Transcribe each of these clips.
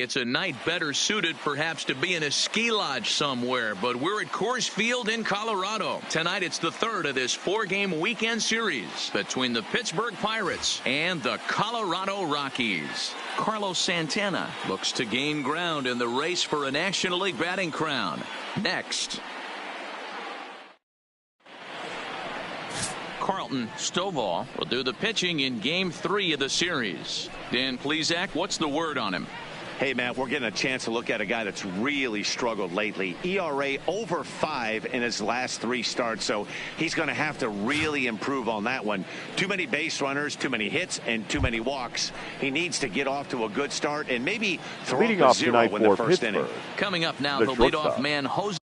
It's a night better suited perhaps to be in a ski lodge somewhere, but we're at Coors Field in Colorado. Tonight it's the third of this 4-game weekend series between the Pittsburgh Pirates and the Colorado Rockies. Carlos Santana looks to gain ground in the race for a National League batting crown. Next. Carlton Stovall will do the pitching in Game 3 of the series. Dan Plesac, what's the word on him? Hey, Matt, we're getting a chance to look at a guy that's really struggled lately. ERA over 5 in his last 3 starts, so he's going to have to really improve on that one. Too many base runners, too many hits, and too many walks. He needs to get off to a good start and maybe throw up a 0 in the first inning. Coming up now, the leadoff man, Jose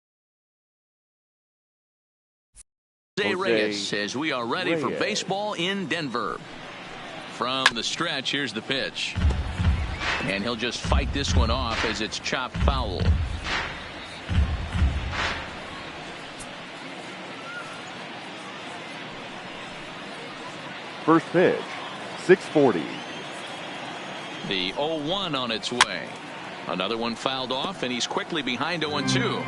Reyes, as we are ready for baseball in Denver. From the stretch, here's the pitch. And he'll just fight this one off as it's chopped foul. First pitch, 640. The 0-1 on its way. Another one fouled off, and he's quickly behind 0-2.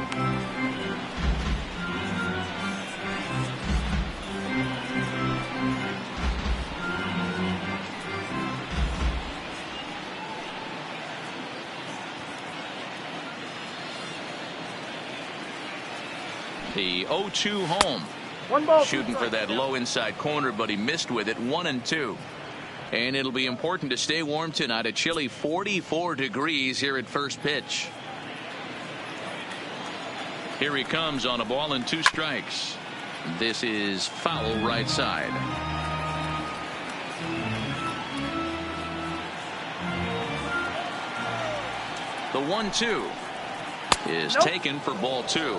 The 0-2 home. Shooting for that low inside corner, but he missed with it. 1-2. And it'll be important to stay warm tonight. A chilly 44 degrees here at first pitch. Here he comes on a ball and 2 strikes. This is foul right side. The 1-2 is taken for ball 2.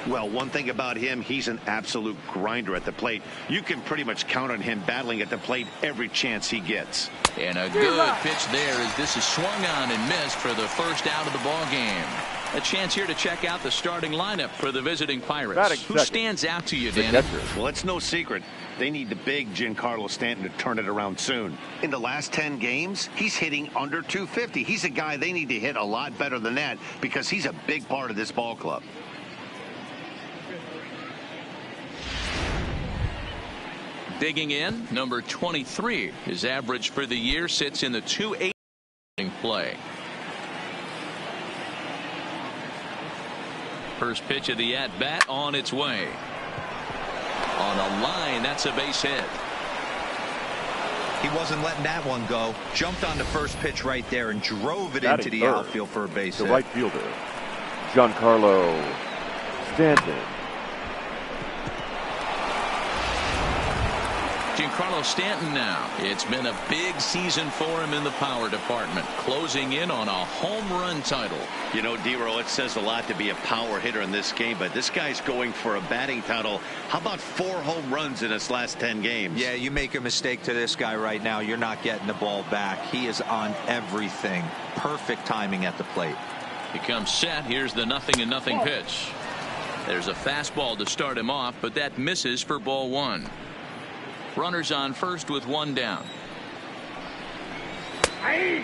Well, one thing about him, he's an absolute grinder at the plate. You can pretty much count on him battling at the plate every chance he gets. And a good pitch there as this is swung on and missed for the first out of the ball game. A chance here to check out the starting lineup for the visiting Pirates. Who stands out to you, Dan? Well, it's no secret. They need the big Giancarlo Stanton to turn it around soon. In the last 10 games, he's hitting under 250. He's a guy they need to hit a lot better than that because he's a big part of this ball club. Digging in, number 23. His average for the year sits in the 280 play. First pitch of the at-bat on its way. On a line, that's a base hit. He wasn't letting that one go. Jumped on the first pitch right there and drove it into the outfield for a base hit. The right fielder, Giancarlo Stanton. Giancarlo Stanton now. It's been a big season for him in the power department, closing in on a home run title. You know, D-Roll, it says a lot to be a power hitter in this game, but this guy's going for a batting title. How about 4 home runs in his last 10 games? Yeah, you make a mistake to this guy right now, you're not getting the ball back. He is on everything. Perfect timing at the plate. He comes set. Here's the 0-0 pitch. There's a fastball to start him off, but that misses for ball 1. Runners on first with 1 down.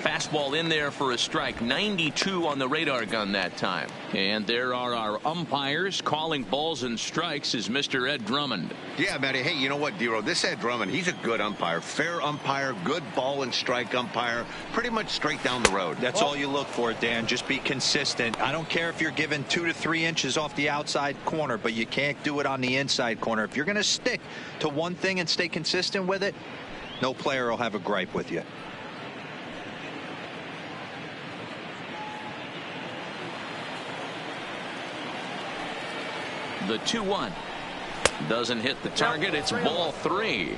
Fastball in there for a strike. 92 on the radar gun that time. And there are our umpires calling balls and strikes is Mr. Ed Drummond. Yeah, Matty. Hey, you know what, D-Roll? This Ed Drummond, he's a good umpire. Fair umpire, good ball and strike umpire. Pretty much straight down the road. That's all you look for, Dan. Just be consistent. I don't care if you're given 2 to 3 inches off the outside corner, but you can't do it on the inside corner. If you're going to stick to one thing and stay consistent with it, no player will have a gripe with you. The 2-1 doesn't hit the target. It's ball 3.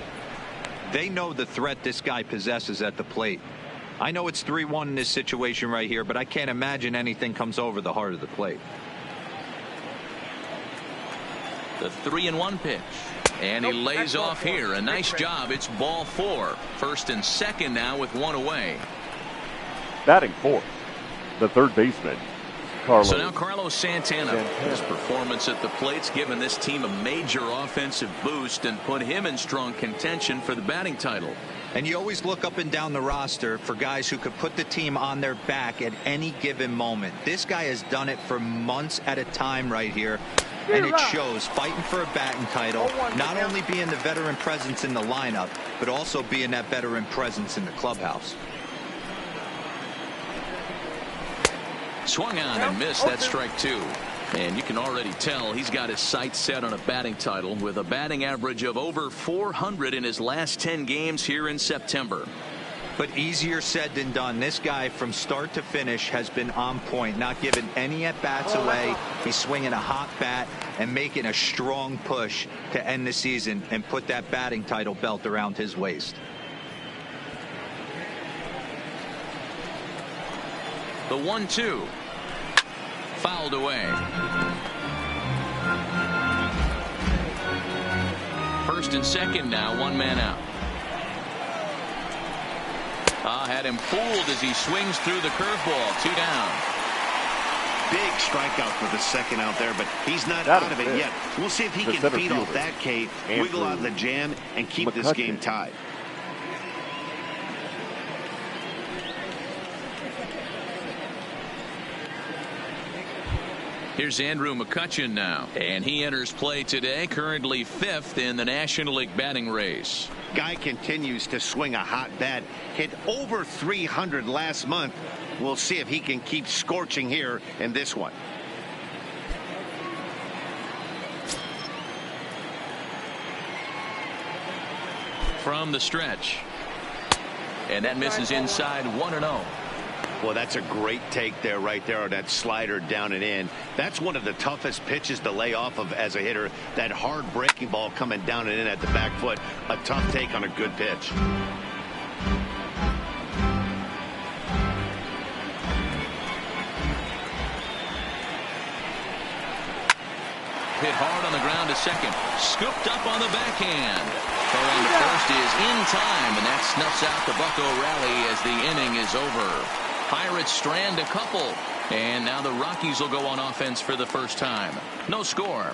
They know the threat this guy possesses at the plate. I know it's 3-1 in this situation right here, but I can't imagine anything comes over the heart of the plate. The 3-1 pitch. And he lays off here. A nice job. It's ball 4. First and second now with 1 away. Batting fourth, the third baseman, Carlos. So now Carlos Santana. His performance at the plate's given this team a major offensive boost and put him in strong contention for the batting title. And you always look up and down the roster for guys who could put the team on their back at any given moment. This guy has done it for months at a time right here. And it shows, fighting for a batting title, not only being the veteran presence in the lineup, but also being that veteran presence in the clubhouse. Swung on and missed. That strike two. And you can already tell he's got his sights set on a batting title with a batting average of over 400 in his last 10 games here in September. But easier said than done. This guy from start to finish has been on point, not giving any at-bats away. He's swinging a hot bat and making a strong push to end the season and put that batting title belt around his waist. The 1-2. Fouled away. First and second now, one man out. Had him fooled as he swings through the curveball. 2 down. Big strikeout for the second out there, but he's not out of it yet. We'll see if he can feed off that K, wiggle out of the jam, and keep this game tied. Here's Andrew McCutchen now, and he enters play today, currently 5th in the National League batting race. Guy continues to swing a hot bat, hit over 300 last month. We'll see if he can keep scorching here in this one. From the stretch, and that misses inside 1-0. Well, that's a great take there, right there, on that slider down and in. That's one of the toughest pitches to lay off of as a hitter. That hard breaking ball coming down and in at the back foot. A tough take on a good pitch. Hit hard on the ground to second. Scooped up on the backhand. Throw on to first is in time, and that snuffs out the Bucco rally as the inning is over. Pirates strand a couple, and now the Rockies will go on offense for the first time. No score.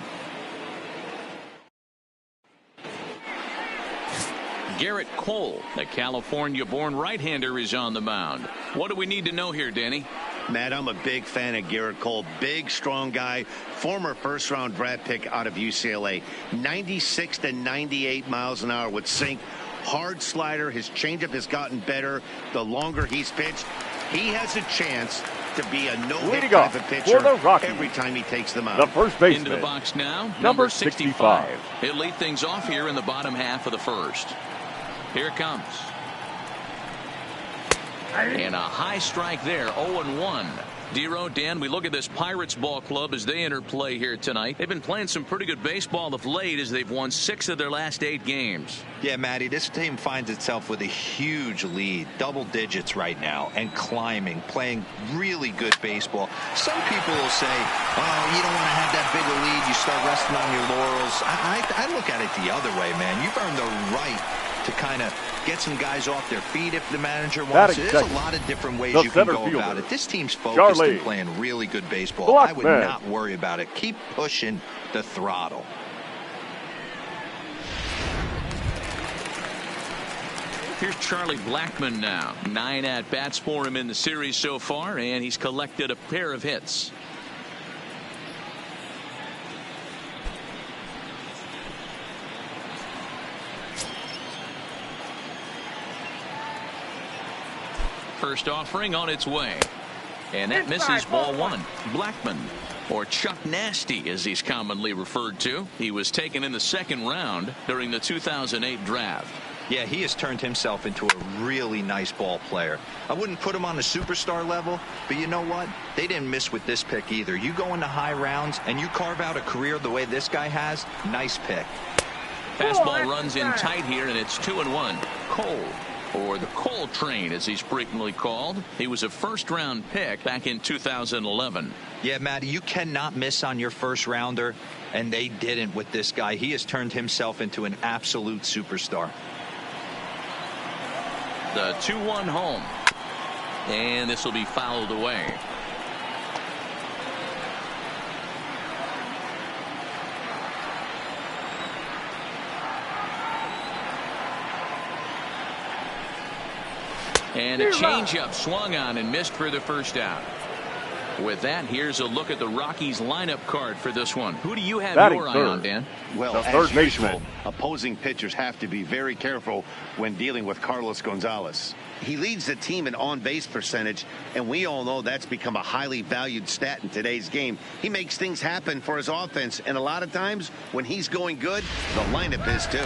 Garrett Cole, the California-born right-hander, is on the mound. What do we need to know here, Danny? Matt, I'm a big fan of Garrett Cole. Big, strong guy. Former first-round draft pick out of UCLA. 96 to 98 miles an hour with sink. Hard slider. His changeup has gotten better the longer he's pitched. He has a chance to be a no-hit type of pitcher every time he takes them out. The first baseman. Into the box now, number 65. He'll lead things off here in the bottom half of the first. Here it comes. And a high strike there, 0-1. Dero, Dan, we look at this Pirates ball club as they enter play here tonight. They've been playing some pretty good baseball of late as they've won 6 of their last 8 games. Yeah, Matty, this team finds itself with a huge lead, double digits right now, and climbing, playing really good baseball. Some people will say, oh, you don't want to have that big a lead, you start resting on your laurels. I look at it the other way, man. You've earned the right to kind of get some guys off their feet if the manager wants to. There's a lot of different ways you can go about it. This team's focused and playing really good baseball. I would not worry about it. Keep pushing the throttle. Here's Charlie Blackmon now. 9 at-bats for him in the series so far, and he's collected a pair of hits. First offering on its way, and that misses ball 1. Blackmon, or Chuck Nasty as he's commonly referred to. He was taken in the second round during the 2008 draft. Yeah, he has turned himself into a really nice ball player. I wouldn't put him on the superstar level, but you know what? They didn't miss with this pick either. You go into high rounds and you carve out a career the way this guy has, nice pick. Fastball runs in tight here, and it's 2-1. Cole, or the Cole train as he's frequently called. He was a first-round pick back in 2011. Yeah, Matty, you cannot miss on your first rounder, and they didn't with this guy. He has turned himself into an absolute superstar. The 2-1 home, and this will be fouled away. And a changeup swung on and missed for the first out. With that, here's a look at the Rockies lineup card for this one. Who do you have your eye on, Dan? Well, as usual, opposing pitchers have to be very careful when dealing with Carlos Gonzalez. He leads the team in on-base percentage, and we all know that's become a highly valued stat in today's game. He makes things happen for his offense, and a lot of times when he's going good, the lineup is too.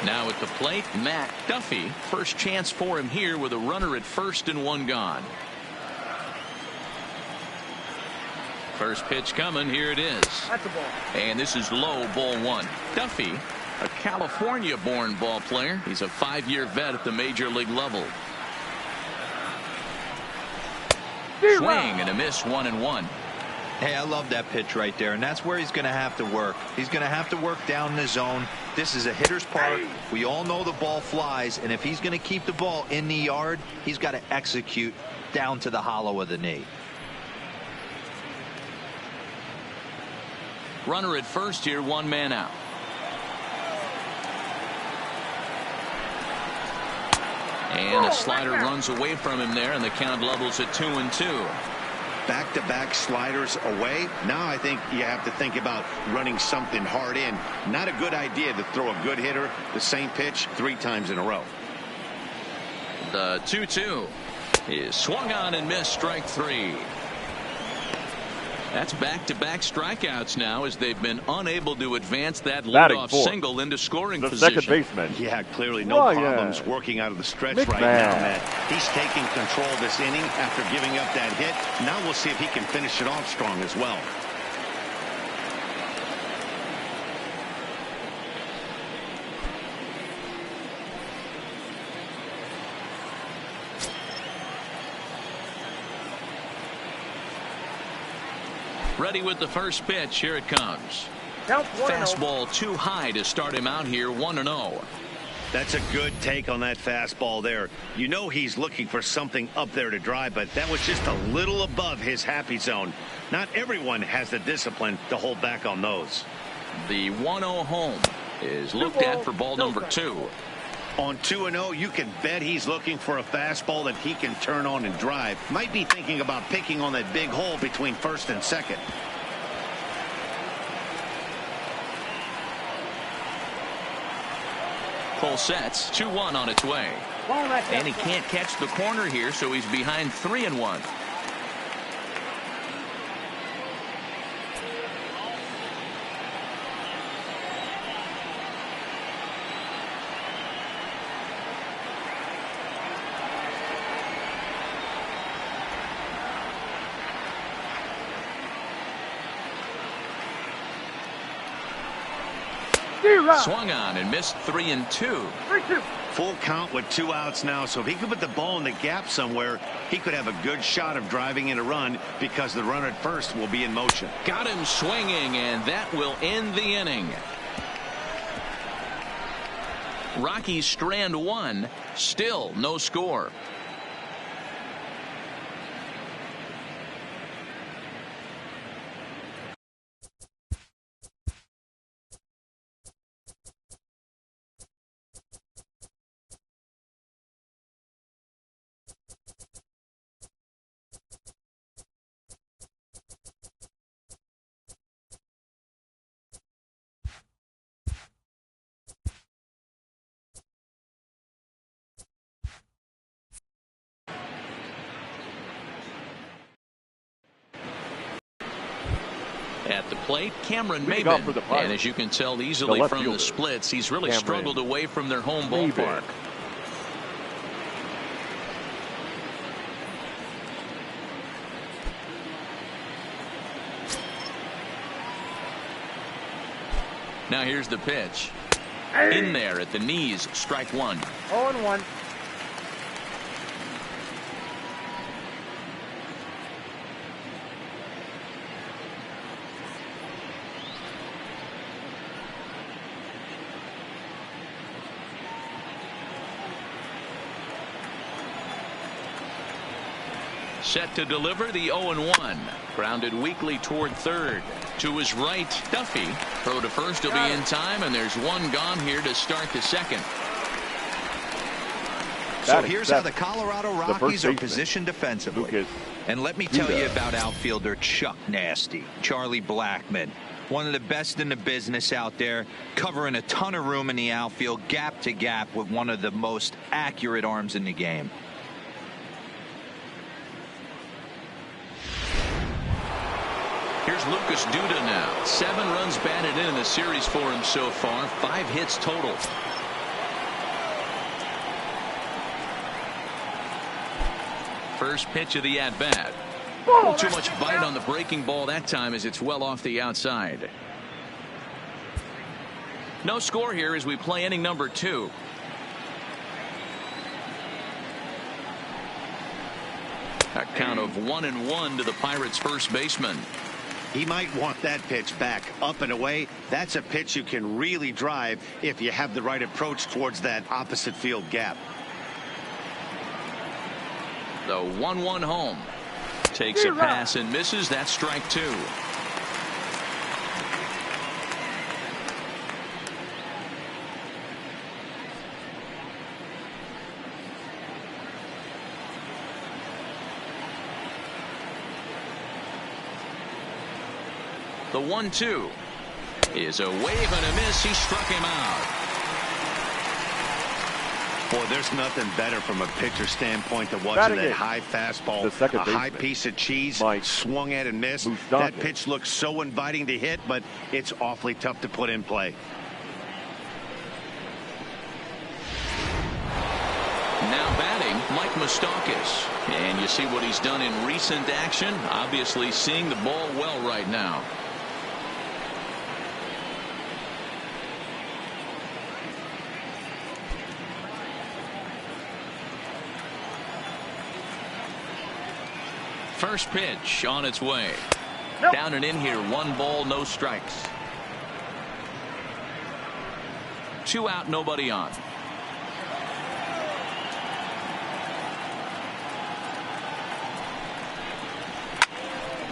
Now at the plate, Matt Duffy. First chance for him here with a runner at first and one gone. First pitch coming. Here it is. That's a ball. And this is low, ball one. Duffy, a California-born ball player. He's a 5-year vet at the major league level. Swing and a miss, 1-1. Hey, I love that pitch right there, and that's where he's going to have to work. He's going to have to work down in the zone. This is a hitter's park. We all know the ball flies, and if he's going to keep the ball in the yard, he's got to execute down to the hollow of the knee. Runner at first here, one man out. And a slider runs away from him there, and the count levels at 2-2. Back-to-back sliders away. Now I think you have to think about running something hard in. Not a good idea to throw a good hitter the same pitch 3 times in a row. The 2-2 is swung on and missed, strike 3. That's back-to-back strikeouts now as they've been unable to advance that leadoff single into scoring position. Second baseman. Yeah, clearly no problems working out of the stretch right now, Matt. He's taking control of this inning after giving up that hit. Now we'll see if he can finish it off strong as well. Ready with the first pitch. Here it comes. Fastball too high to start him out here, 1-0. That's a good take on that fastball there. You know he's looking for something up there to drive, but that was just a little above his happy zone. Not everyone has the discipline to hold back on those. The 1-0 home is looked at for ball number 2. On 2-0, you can bet he's looking for a fastball that he can turn on and drive. Might be thinking about picking on that big hole between first and second. Full sets, 2-1 on its way. And he can't catch the corner here, so he's behind 3-1. Swung on and missed, 3-2. Full count with 2 outs now, so if he could put the ball in the gap somewhere, he could have a good shot of driving in a run because the runner at first will be in motion. Got him swinging, and that will end the inning. Rockies strand 1, still no score. At the plate, Cameron Maben. And as you can tell easily from the splits, he's really struggled away from their home ballpark. Now here's the pitch. In there at the knees, strike 1. 0-1. Set to deliver the 0-1. Grounded weakly toward third. To his right, Duffy. Throw to first will be in time, and there's one gone here to start the second. So here's how the Colorado Rockies are positioned defensively. And let me tell you about outfielder Chuck Nasty, Charlie Blackmon. One of the best in the business out there, covering a ton of room in the outfield, gap to gap, with one of the most accurate arms in the game. Here's Lucas Duda now. 7 runs batted in the series for him so far. 5 hits total. First pitch of the at-bat. A little too much bite on the breaking ball that time as it's well off the outside. No score here as we play inning number 2. A count of 1-1 to the Pirates' first baseman. He might want that pitch back, up and away. That's a pitch you can really drive if you have the right approach towards that opposite field gap. The 1-1 home. Takes a pass and misses. That's strike 2. The 1-2 is a wave and a miss. He struck him out. Boy, there's nothing better from a pitcher standpoint than watching that high fastball, a high piece of cheese, swung at and missed. That pitch looks so inviting to hit, but it's awfully tough to put in play. Now batting, Mike Moustakas. And you see what he's done in recent action. Obviously seeing the ball well right now. First pitch on its way. Down and in here. 1 ball, no strikes. 2 out, nobody on.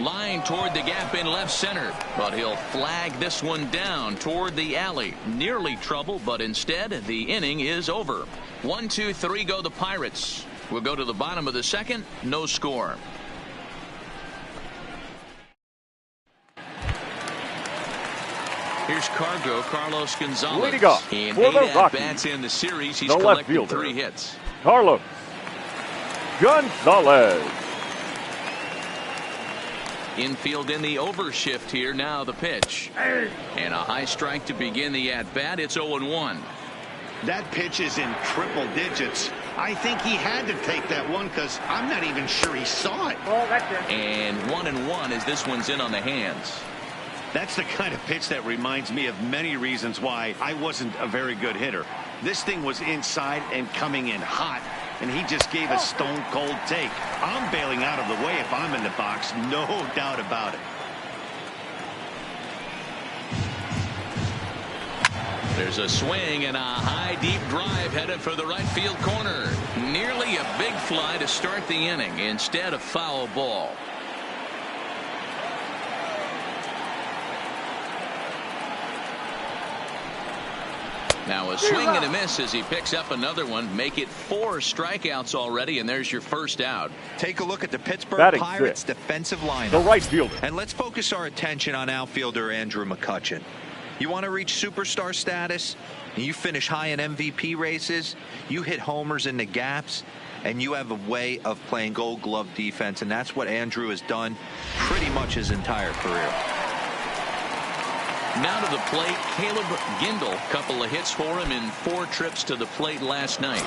Line toward the gap in left center, but he'll flag this one down toward the alley. Nearly trouble, but instead the inning is over. 1, 2, 3 go the Pirates. We'll go to the bottom of the second. No score. Here's Carlos Gonzalez. Leading off in for 8 the Rockies. at-bats in the series. He's The left collected fielder, 3 hits. Carlos Gonzalez. Infield in the overshift here. Now the pitch. And a high strike to begin the at-bat. It's 0-1. That pitch is in triple digits. I think he had to take that one because I'm not even sure he saw it. And 1-1 as this one's in on the hands. That's the kind of pitch that reminds me of many reasons why I wasn't a very good hitter. This thing was inside and coming in hot, and he just gave a stone cold take. I'm bailing out of the way if I'm in the box, no doubt about it. There's a swing and a high deep drive headed for the right field corner. Nearly a big fly to start the inning. Instead, a foul ball. Now a swing and a miss as he picks up another one. Make it 4 strikeouts already, and there's your first out. Take a look at the Pittsburgh Batting Pirates sixth, defensive lineup. the right fielder. And let's focus our attention on outfielder Andrew McCutchen. You want to reach superstar status, and you finish high in MVP races, you hit homers in the gaps, and you have a way of playing Gold Glove defense, and that's what Andrew has done pretty much his entire career. Now to the plate, Caleb Gindel. Couple of hits for him in 4 trips to the plate last night.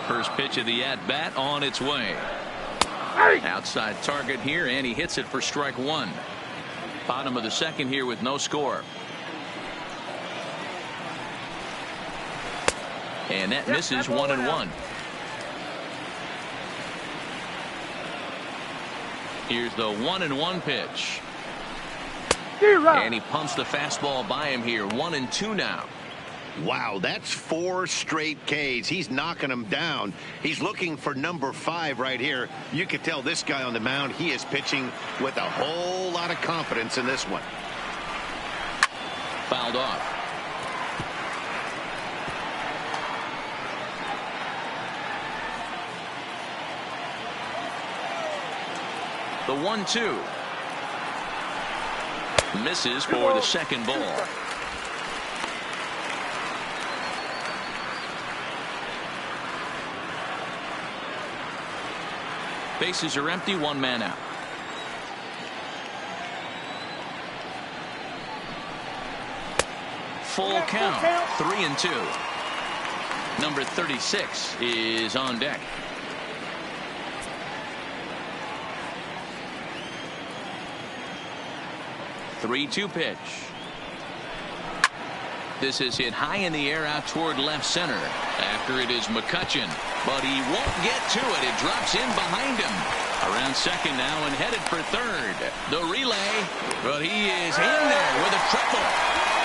First pitch of the at-bat on its way. Outside target here, and he hits it for strike 1. Bottom of the second here with no score. And that misses 1-1. Here's the 1-1 pitch. And he pumps the fastball by him here. 1-2 now. Wow, that's 4 straight Ks. He's knocking them down. He's looking for number 5 right here. You can tell this guy on the mound, he is pitching with a whole lot of confidence in this one. Fouled off. The 1-2. Misses for the second ball. Bases are empty, one man out. Full count, 3-2. Number 36 is on deck. Three-two pitch. This is hit high in the air out toward left center. After it is McCutchen, but he won't get to it. It drops in behind him. Around second now and headed for third. The relay, but he is in there with a triple.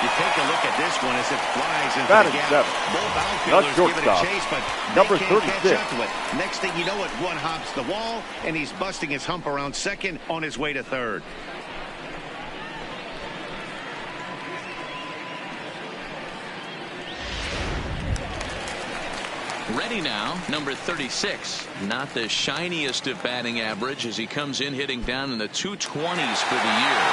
You take a look at this one as it flies into Batting the gap. seventh. Both outfielders give it a chase, but number they can't 36. catch up to it. Next thing you know it, one hops the wall, and he's busting his hump around second on his way to third. Ready now, number 36. Not the shiniest of batting average as he comes in hitting down in the 220s for the year.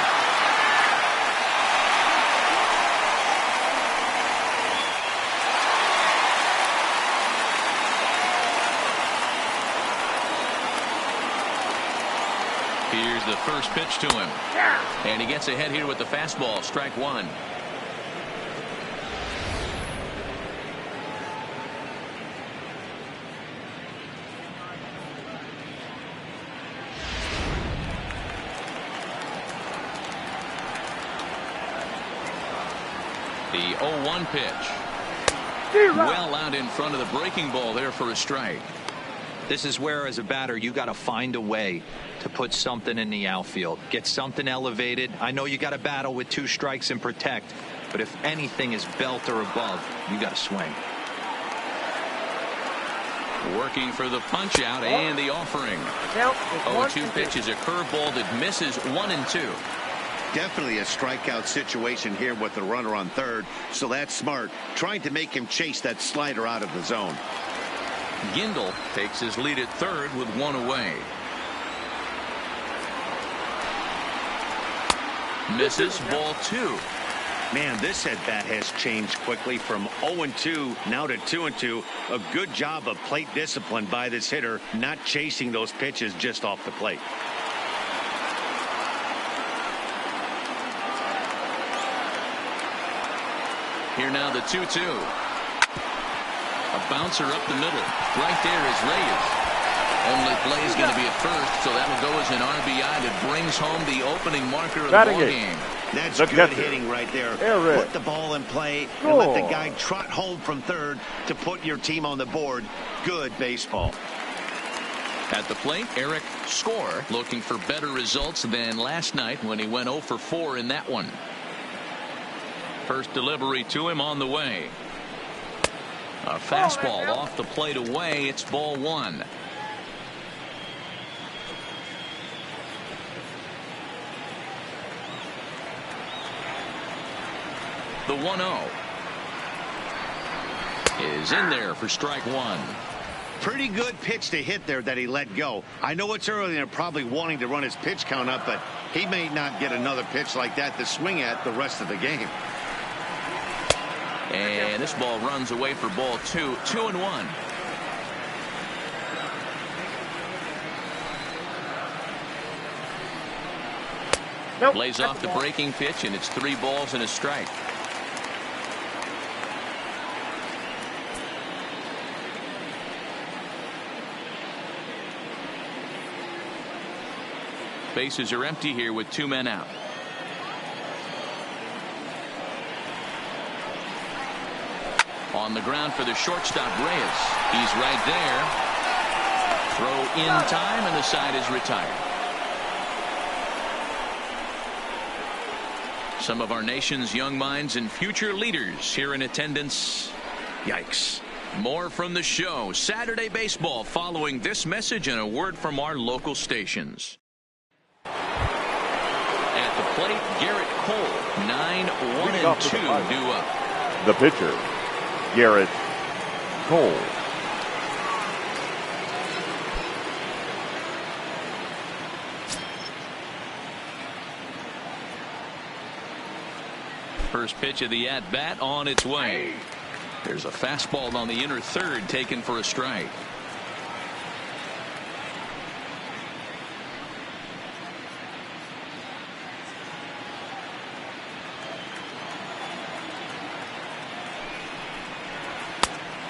Here's the first pitch to him. And he gets ahead here with the fastball. Strike one. The 0-1 pitch. Well out in front of the breaking ball there for a strike. This is where, as a batter, you got to find a way to put something in the outfield. Get something elevated. I know you got to battle with two strikes and protect, but if anything is belt or above, you got to swing. Working for the punch out and the offering. 0-2 pitch is a curveball that misses 1-2. Definitely a strikeout situation here with the runner on third, so that's smart. Trying to make him chase that slider out of the zone. Gindel takes his lead at third with one away. Misses, ball two. Man, this at bat has changed quickly from 0-2 now to 2-2. A good job of plate discipline by this hitter, not chasing those pitches just off the plate. Here now the 2-2. A bouncer up the middle. Right there is Reyes. Only play is going to be at first, so that'll go as an RBI that brings home the opening marker of the ball game. That's good hitting right there. Put the ball in play and let the guy trot home from third to put your team on the board. Good baseball. At the plate, Eric Score looking for better results than last night when he went 0 for 4 in that one. First delivery to him on the way. A fastball off the plate away. It's ball one. The 1-0 is in there for strike one. Pretty good pitch to hit there that he let go. I know it's early and they're probably wanting to run his pitch count up, but he may not get another pitch like that to swing at the rest of the game. And this ball runs away for ball two. 2-1. Lays off the breaking pitch, and it's 3 balls and a strike. Bases are empty here with 2 men out. On the ground for the shortstop, Reyes. He's right there. Throw in time, and the side is retired. Some of our nation's young minds and future leaders here in attendance. Yikes. More from the show. Saturday Baseball following this message and a word from our local stations. At the plate, Garrett Cole. 9-1-2 due up. The pitcher, Garrett Cole. First pitch of the at-bat on its way. There's a fastball on the inner third taken for a strike.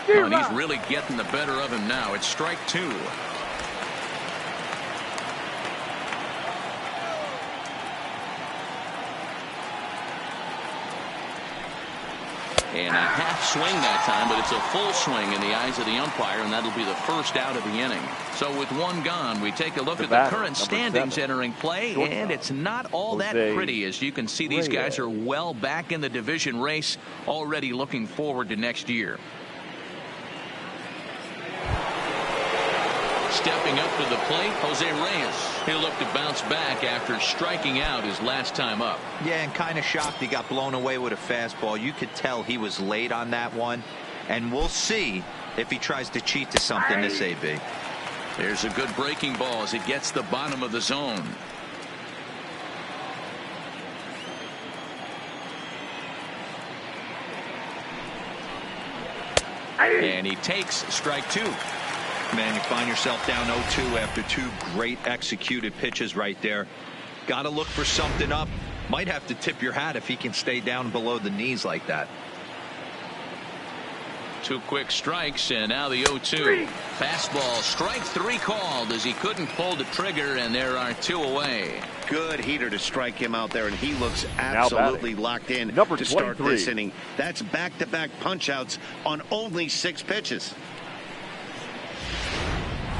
Oh, and he's really getting the better of him now. It's strike two. And a half swing that time, but it's a full swing in the eyes of the umpire, and that'll be the first out of the inning. So with one gone, we take a look at the current standings entering play, and it's not all that pretty. As you can see, these guys are well back in the division race, already looking forward to next year. Stepping up to the plate, Jose Reyes. He'll look to bounce back after striking out his last time up. Yeah, and kind of shocked he got blown away with a fastball. You could tell he was late on that one. And we'll see if he tries to cheat to something this AB. There's a good breaking ball as it gets the bottom of the zone. And he takes strike two. Man, you find yourself down 0-2 after two great executed pitches right there. Got to look for something up. Might have to tip your hat if he can stay down below the knees like that. Two quick strikes, and now the 0-2. Fastball, strike three called as he couldn't pull the trigger, and there are two away. Good heater to strike him out there, and he looks absolutely locked in to start this inning. That's back-to-back punch-outs on only 6 pitches.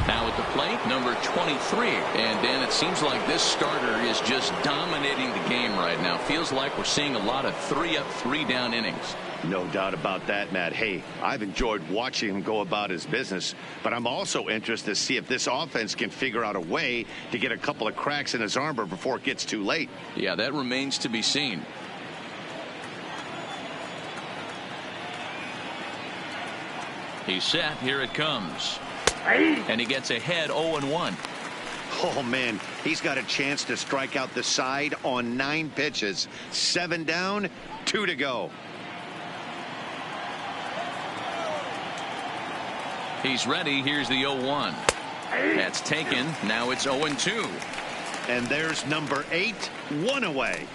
Now at the plate, number 23. And Dan, it seems like this starter is just dominating the game right now. Feels like we're seeing a lot of 3-up, 3-down innings. No doubt about that, Matt. Hey, I've enjoyed watching him go about his business, but I'm also interested to see if this offense can figure out a way to get a couple of cracks in his armor before it gets too late. Yeah, that remains to be seen. He's set. Here it comes. And he gets ahead 0-1. Oh, man, he's got a chance to strike out the side on 9 pitches. 7 down, 2 to go. He's ready. Here's the 0-1. That's taken. Now it's 0-2. And there's number 8, 1 away.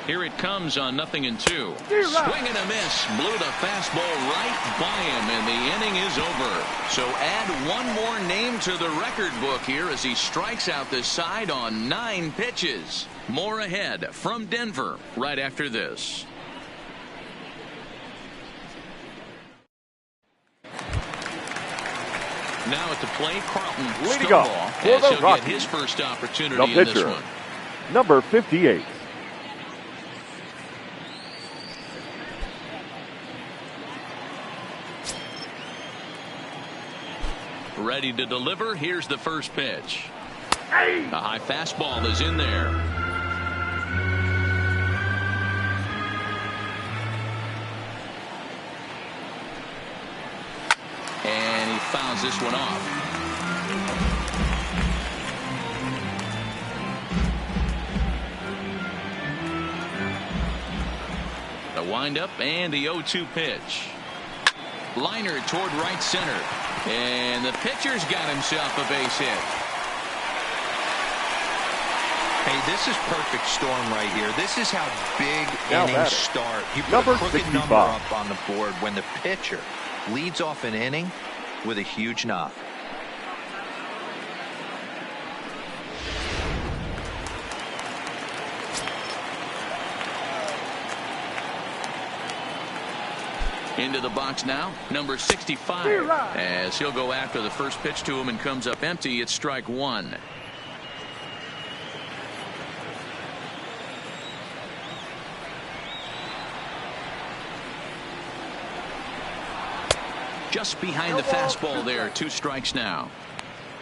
Here it comes on 0-2. Swing and a miss. Blew the fastball right by him, and the inning is over. So add one more name to the record book here as he strikes out the side on 9 pitches. More ahead from Denver right after this. Now at the plate, Carlton leading off for the he'll Rockies. get his first opportunity in this one. Number 58. Ready to deliver. Here's the first pitch. A high fastball is in there. And he fouls this one off. The windup and the 0-2 pitch. Liner toward right center. And the pitcher's got himself a base hit. Hey, this is perfect storm right here. This is how big innings start. You put a crooked number up on the board when the pitcher leads off an inning with a huge knock. Into the box now, number 65. As he'll go after the first pitch to him and comes up empty. It's strike one. Just behind the fastball there. 2 strikes now.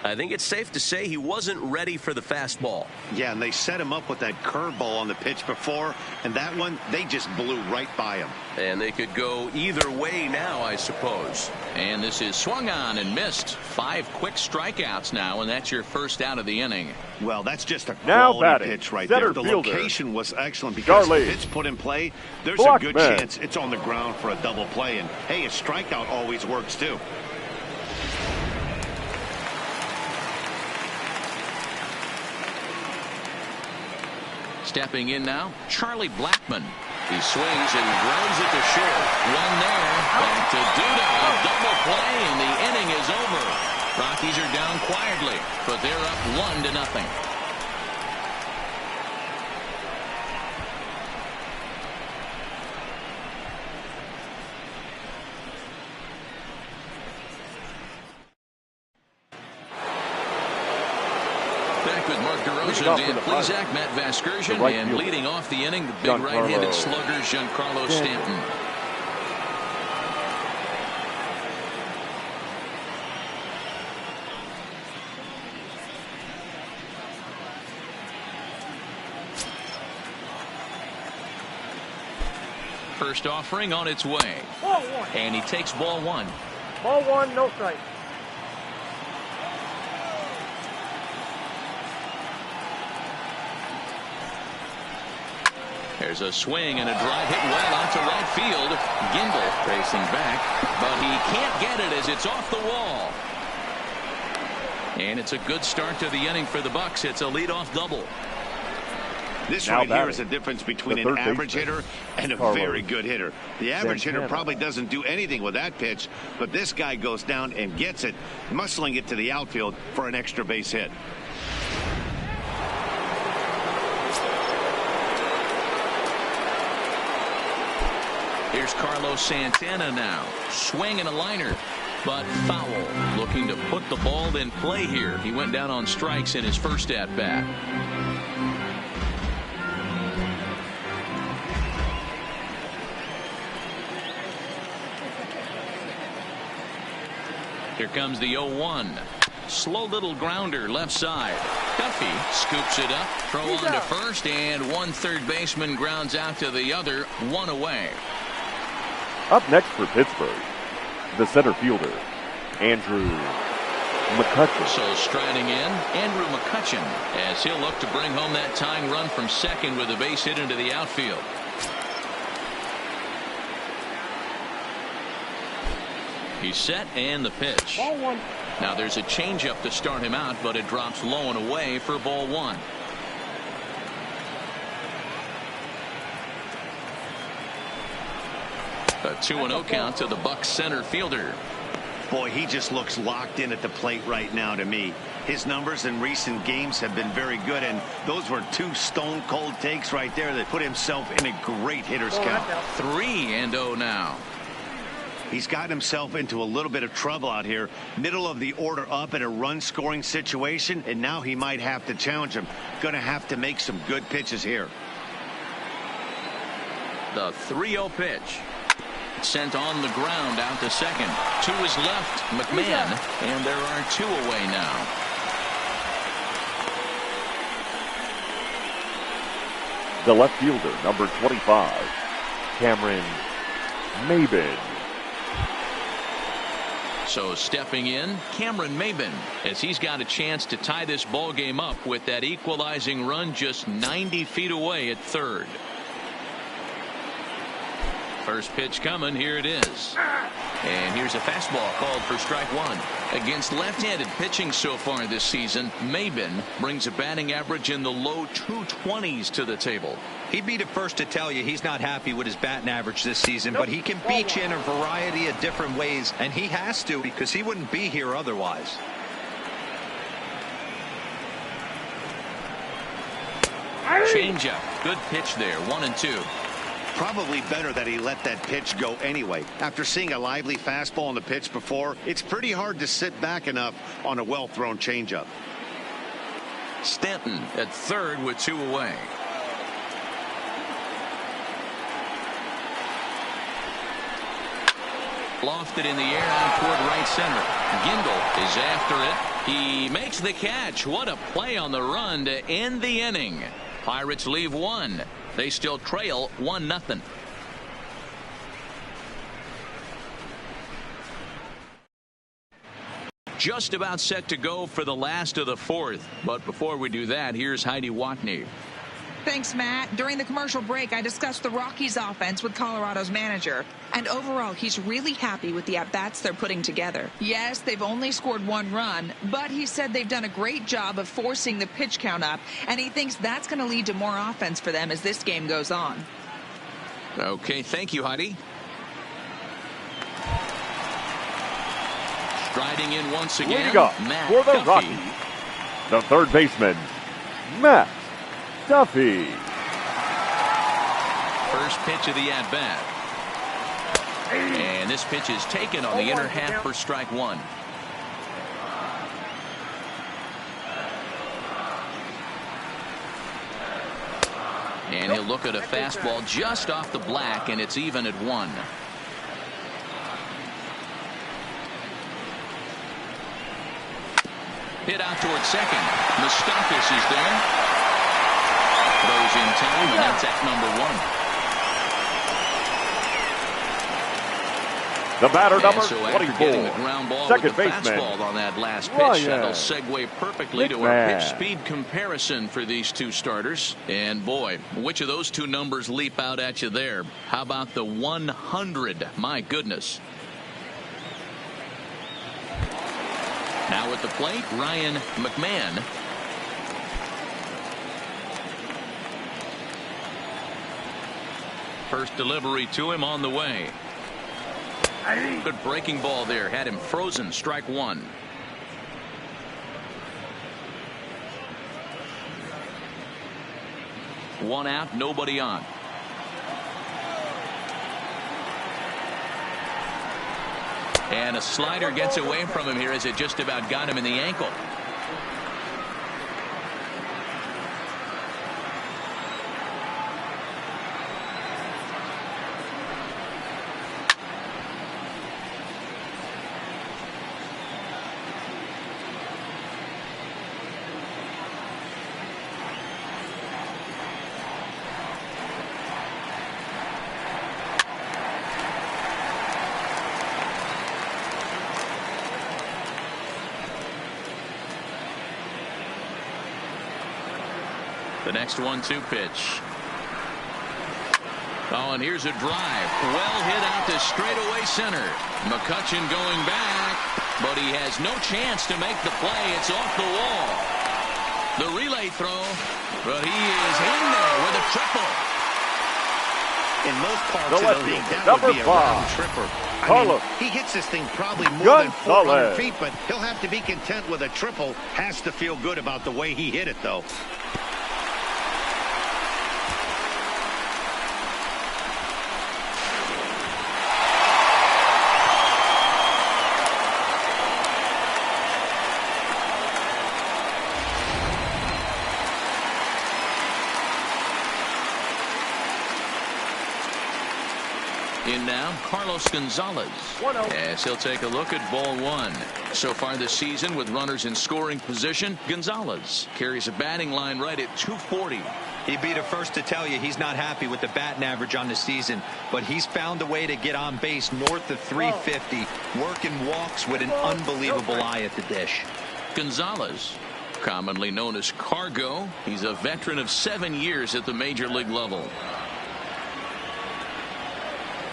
I think it's safe to say he wasn't ready for the fastball. Yeah, and they set him up with that curveball on the pitch before, and that one, they just blew right by him. And they could go either way now, I suppose. And this is swung on and missed. 5 quick strikeouts now, and that's your first out of the inning. Well, that's just a Now quality batting, pitch right center there. The fielder, location was excellent because Charlie. if it's put in play, there's a Blackman. good chance it's on the ground for a double play. And, hey, a strikeout always works, too. Stepping in now, Charlie Blackman. He swings and grounds it to short. One there. Back to Duda. A double play, and the inning is over. Rockies are down quietly, but they're up 1-0. Back with Mark DeRosa, Dan Plesac, Matt Vasgersian, right and fielder, leading off the inning, the big right-handed slugger, Giancarlo Stanton. First offering on its way. And he takes ball 1. Ball 1, no strike. There's a swing and a drive hit well out to right field. Gindel racing back, but he can't get it as it's off the wall. And it's a good start to the inning for the Bucks. It's a leadoff double. This Now right here batting, is the difference between the an third average baseman, hitter and a Carlos very good hitter. The average hitter Santana. probably doesn't do anything with that pitch, but this guy goes down and gets it, muscling it to the outfield for an extra base hit. Here's Carlos Santana now. Swing and a liner, but foul. Looking to put the ball in play here. He went down on strikes in his first at-bat. Here comes the 0-1. Slow little grounder left side. Duffy scoops it up. Throw on to first, and one third baseman grounds out to the other. 1 away. Up next for Pittsburgh, the center fielder, Andrew McCutchen. So striding in, Andrew McCutchen, as he'll look to bring home that tying run from second with a base hit into the outfield. He's set, and the pitch. Ball 1. Now there's a changeup to start him out, but it drops low and away for ball 1. A 2-0 count to the Bucks center fielder. Boy, he just looks locked in at the plate right now to me. His numbers in recent games have been very good, and those were 2 stone-cold takes right there that put himself in a great hitter's count. 3-0 now. He's gotten himself into a little bit of trouble out here. Middle of the order up in a run-scoring situation, and now he might have to challenge him. Going to have to make some good pitches here. The 3-0 pitch. Sent on the ground out to second. To his left, McMahon, and there are 2 away now. The left fielder, number 25, Cameron Maybin. So stepping in, Cameron Maybin, as he's got a chance to tie this ball game up with that equalizing run just 90 feet away at third. First pitch coming. Here it is. And here's a fastball called for strike 1. Against left-handed pitching so far this season, Maybin brings a batting average in the low 220s to the table. He'd be the first to tell you he's not happy with his batting average this season, but he can beat you in a variety of different ways, and he has to because he wouldn't be here otherwise. Changeup. Good pitch there. 1-2. Probably better that he let that pitch go anyway. After seeing a lively fastball on the pitch before, it's pretty hard to sit back enough on a well-thrown changeup. Stanton at third with 2 away. Lofted in the air out toward right center. Gindel is after it. He makes the catch. What a play on the run to end the inning. Pirates leave one. They still trail 1-0. Just about set to go for the last of the fourth. But before we do that, here's Heidi Watney. Thanks, Matt. During the commercial break, I discussed the Rockies offense with Colorado's manager. And overall, he's really happy with the at-bats they're putting together. Yes, they've only scored 1 run, but he said they've done a great job of forcing the pitch count up, and he thinks that's going to lead to more offense for them as this game goes on. Okay, thank you, Heidi. Striding in once again, Leading up Matt for the Duffy. Rockies, the third baseman, Matt Duffy. First pitch of the at-bat. And this pitch is taken on the inner half for strike one. And he'll look at a fastball just off the black, and it's even at 1. Hit out towards second. Moustakas is there. Throws in time, and that's at number 1. The batter, number So after 24, getting the ground ball second with the baseman, fastball on that last pitch, Ryan that'll segue perfectly to our McMahon. pitch speed comparison for these two starters. And boy, which of those two numbers leap out at you there? How about the 100? My goodness. Now at the plate, Ryan McMahon. First delivery to him on the way. Good breaking ball there. Had him frozen. Strike 1. One out, nobody on. And a slider gets away from him here as it just about got him in the ankle. The next 1-2 pitch. Oh, and here's a drive. Well hit out to straightaway center. McCutchen going back, but he has no chance to make the play. It's off the wall. The relay throw, but he is in there with a triple. In most parts The of the left league, fielder, that would be a number round 5, tripper. I Carlos mean, he hits this thing probably more than 400 Gonzalez. feet, but he'll have to be content with a triple. Has to feel good about the way he hit it, though. In now, Carlos Gonzalez. As he'll take a look at ball 1. So far this season with runners in scoring position, Gonzalez carries a batting line right at 240. He'd be the first to tell you he's not happy with the batting average on the season, but he's found a way to get on base north of 350, working walks with an unbelievable eye at the dish. Gonzalez, commonly known as Cargo, he's a veteran of 7 years at the major league level.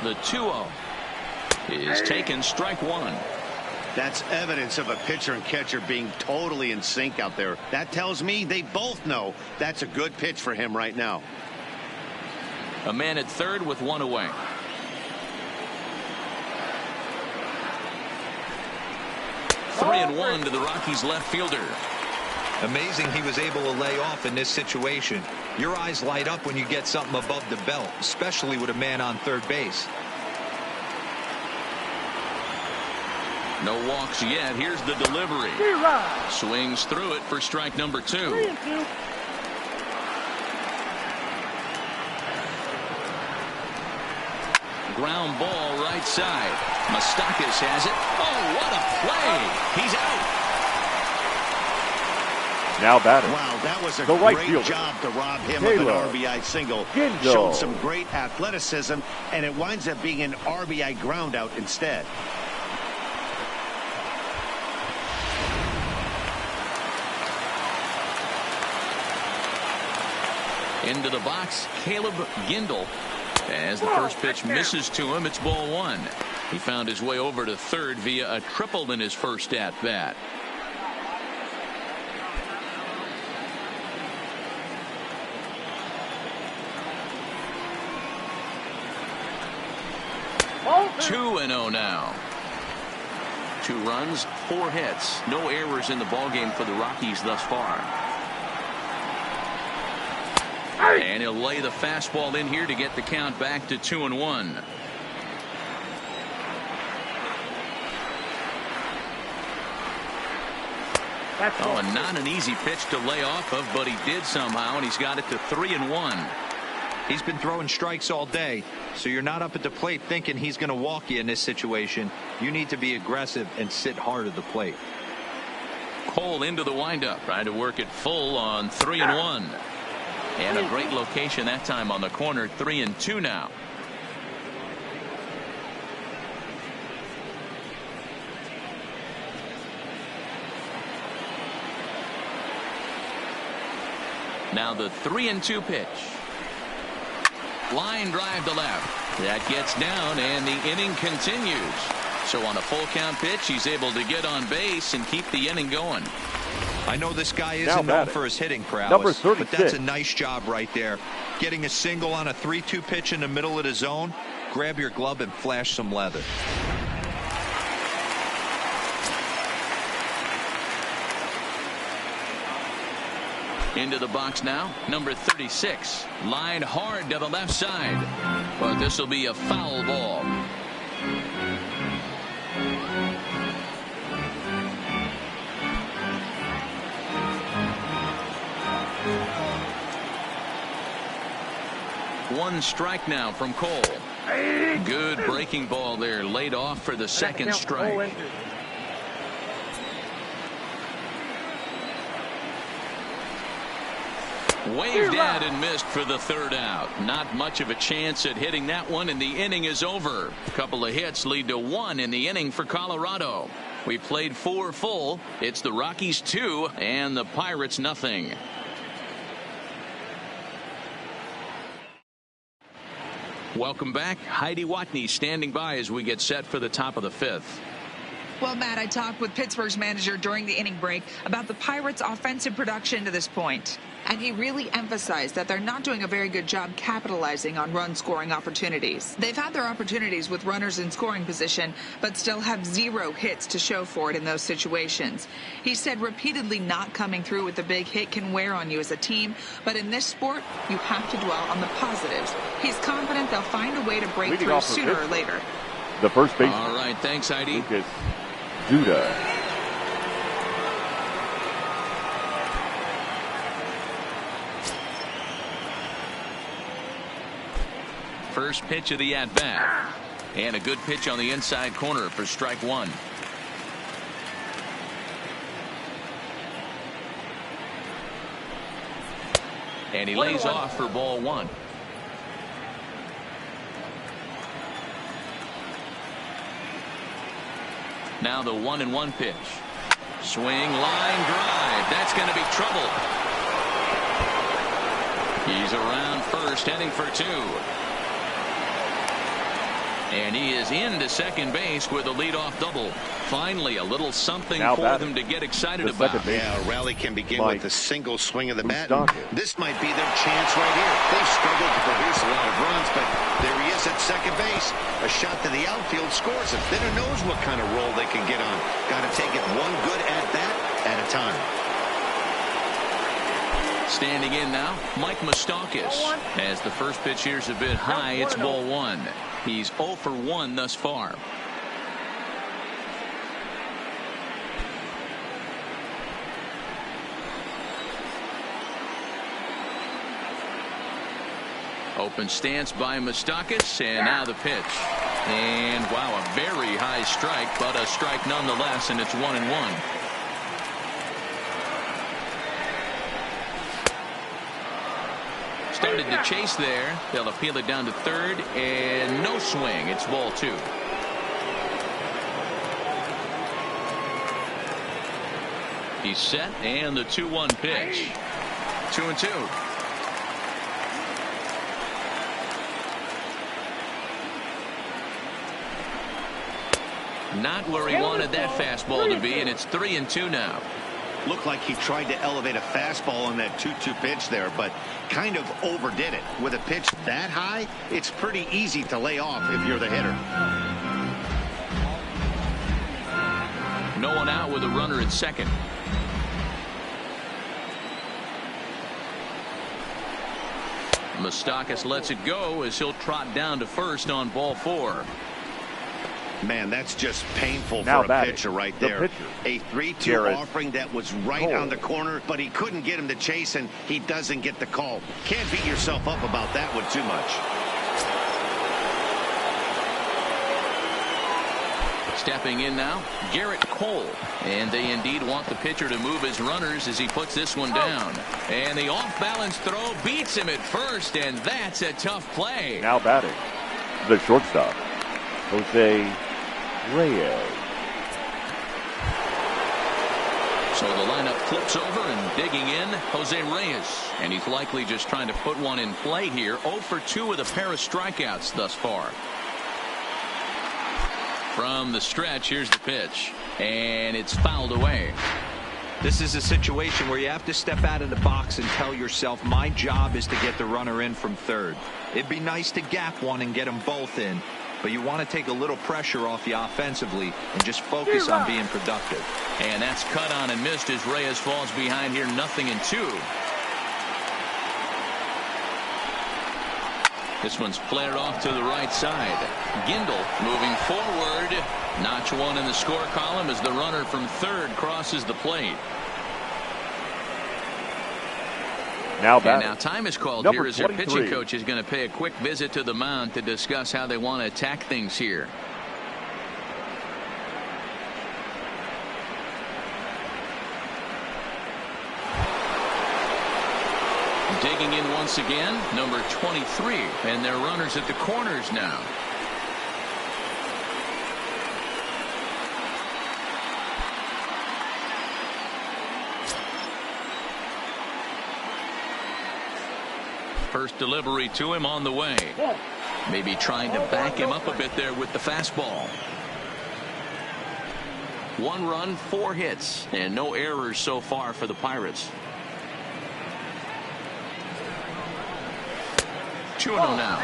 The 2-0 is taken, strike 1. That's evidence of a pitcher and catcher being totally in sync out there. That tells me they both know that's a good pitch for him right now. A man at third with 1 away. Three and 1 to the Rockies left fielder. Amazing he was able to lay off in this situation. Your eyes light up when you get something above the belt, especially with a man on third base. No walks yet. Here's the delivery. Swings through it for strike number 2. 3-2. Ground ball right side. Moustakas has it. Oh, what a play. He's out. Now batting. Wow, that was a The right great fielder, job to rob him of an Caleb RBI single. Gindel. Showed some great athleticism, and it winds up being an RBI groundout instead. Into the box, Caleb Gindel. As the first pitch misses to him, it's ball one. He found his way over to third via a triple in his first at bat. Ball 2-0 now. 2 runs, 4 hits, no errors in the ballgame for the Rockies thus far. And he'll lay the fastball in here to get the count back to 2-1. Oh, and not an easy pitch to lay off of, but he did somehow, and he's got it to 3-1. He's been throwing strikes all day, so you're not up at the plate thinking he's going to walk you in this situation. You need to be aggressive and sit hard at the plate. Cole into the windup, trying to work it full on 3-1. And a great location that time on the corner. 3-2 now. Now the 3-2 pitch. Line drive to left. That gets down, and the inning continues. So on a full count pitch, he's able to get on base and keep the inning going. I know this guy Now isn't known batting, for his hitting number prowess, 36. but that's a nice job right there. Getting a single on a 3-2 pitch in the middle of the zone. Grab your glove and flash some leather. Into the box now, number 36. Line hard to the left side. But this will be a foul ball. One strike now from Cole. Good breaking ball there, laid off for the second strike. Waved at and missed for the third out. Not much of a chance at hitting that one, and the inning is over. A couple of hits lead to 1 in the inning for Colorado. We played 4 full. It's the Rockies 2 and the Pirates nothing. Welcome back. Heidi Watney standing by as we get set for the top of the 5th. Well, Matt, I talked with Pittsburgh's manager during the inning break about the Pirates' offensive production to this point. And he really emphasized that they're not doing a very good job capitalizing on run-scoring opportunities. They've had their opportunities with runners in scoring position, but still have 0 hits to show for it in those situations. He said repeatedly not coming through with a big hit can wear on you as a team, but in this sport, you have to dwell on the positives. He's confident they'll find a way to break through sooner or later. The first baseman. All right, thanks, Heidi. Lucas Duda. First pitch of the at-bat. And a good pitch on the inside corner for strike 1. And he lays off for ball 1. Now the 1-1 pitch. Swing, line drive. That's going to be trouble. He's around first, heading for 2. And he is into second base with a leadoff double. Finally, a little something now for them to get excited about. Yeah, a rally can begin with a single swing of the bat. This might be their chance right here. They've struggled to produce a lot of runs, but there he is at second base. A shot to the outfield scores him. Then who knows what kind of roll they can get on. Got to take it one good at-bat at a time. Standing in now, Mike Moustakas. As the first pitch here is a bit high, it's ball 1. He's 0 for 1 thus far. Open stance by Moustakas, and now the pitch. And wow, a very high strike, but a strike nonetheless, and it's 1-1. Started to chase there. They'll appeal it down to third, and no swing. It's ball 2. He's set, and the 2-1 pitch. 2-2. Not where he wanted that fastball to be, and it's 3-2 now. Looked like he tried to elevate a fastball on that 2-2 pitch there, but kind of overdid it. With a pitch that high, it's pretty easy to lay off if you're the hitter. No one out with a runner at second. Moustakas lets it go as he'll trot down to first on ball 4. Man, that's just painful Now for a pitcher right there. A 3-2 offering that was right on the corner, but he couldn't get him to chase, and he doesn't get the call. Can't beat yourself up about that one too much. Stepping in now, Garrett Cole. And they indeed want the pitcher to move his runners as he puts this one down. And the off-balance throw beats him at first, and that's a tough play. Now batting, the shortstop, Jose Reyes. So the lineup flips over and digging in, Jose Reyes. And he's likely just trying to put one in play here. 0 for 2 with a pair of strikeouts thus far. From the stretch, here's the pitch. And it's fouled away. This is a situation where you have to step out of the box and tell yourself, my job is to get the runner in from third. It'd be nice to gap one and get them both in, but you want to take a little pressure off you offensively and just focus on being productive. And that's cut on and missed as Reyes falls behind here, 0-2. This one's flared off to the right side. Gindel moving forward. Notch one in the score column as the runner from third crosses the plate. Now And now time is called Number here as their 23. pitching coach is going to pay a quick visit to the mound to discuss how they want to attack things here. Digging in once again, number 23, and their runners at the corners now. First delivery to him on the way. Maybe trying to back him up a bit there with the fastball. 1 run, 4 hits, and no errors so far for the Pirates. 2-0 now.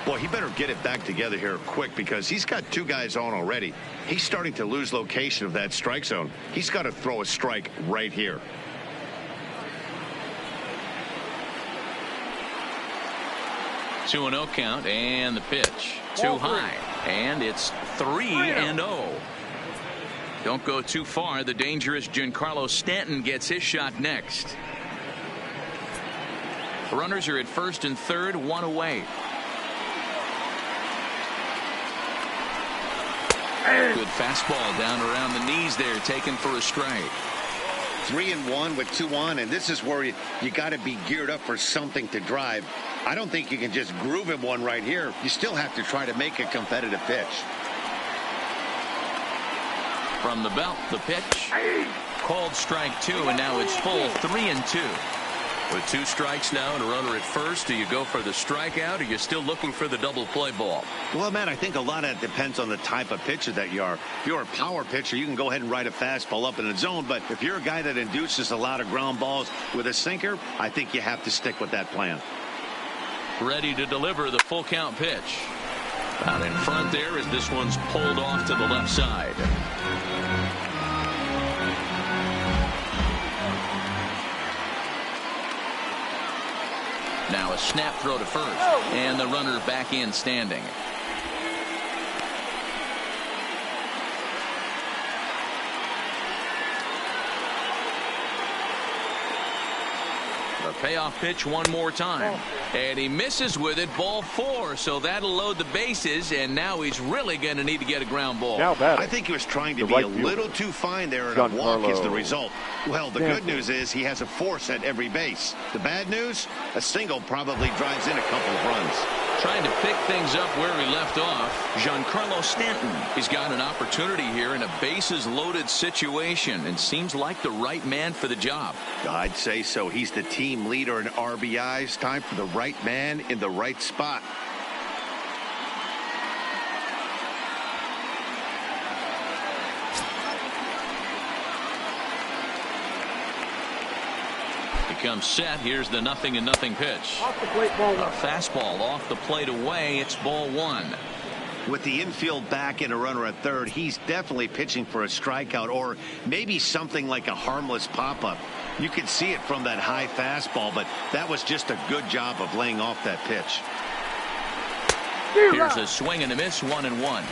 Boy, he better get it back together here quick because he's got 2 guys on already. He's starting to lose location of that strike zone. He's got to throw a strike right here. Two 2-0 count, and the pitch too high, and it's 3-0. Don't go too far. The dangerous Giancarlo Stanton gets his shot next. Runners are at first and third, 1 away. Good fastball down around the knees there, taken for a strike. 3-1 with 2 on, and this is where you got to be geared up for something to drive. I don't think you can just groove him one right here. You still have to try to make a competitive pitch. From the belt, the pitch. Called strike 2, and now it's full 3-2. With 2 strikes now and a runner at first, do you go for the strikeout, or are you still looking for the double play ball? Well, Matt, I think a lot of it depends on the type of pitcher that you are. If you're a power pitcher, you can go ahead and ride a fastball up in the zone. But if you're a guy that induces a lot of ground balls with a sinker, I think you have to stick with that plan. Ready to deliver the full count pitch. Out in front there as this one's pulled off to the left side. Now a snap throw to first, and the runner back in standing. The payoff pitch one more time. And he misses with it, ball 4. So that'll load the bases, and now he's really going to need to get a ground ball. Now batting. I think he was trying to be a little too fine there, and a walk is the result. Well, the good news is he has a force at every base. The bad news, a single probably drives in a couple of runs. Trying to pick things up where he left off, Giancarlo Stanton. He's got an opportunity here in a bases-loaded situation and seems like the right man for the job. I'd say so. He's the team leader in RBIs. Time for the right man in the right spot. Becomes set. Here's the 0-0 pitch. Off the plate, ball 1. A fastball off the plate away. It's ball 1. With the infield back and a runner at third, he's definitely pitching for a strikeout or maybe something like a harmless pop-up. You could see it from that high fastball, but that was just a good job of laying off that pitch. Here's a swing and a miss, 1-1.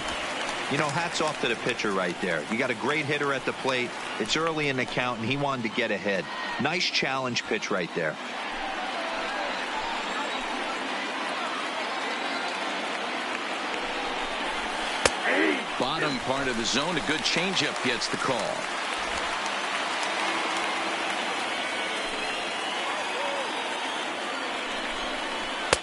You know, hats off to the pitcher right there. You got a great hitter at the plate. It's early in the count, and he wanted to get ahead. Nice challenge pitch right there. Bottom part of the zone, a good changeup gets the call.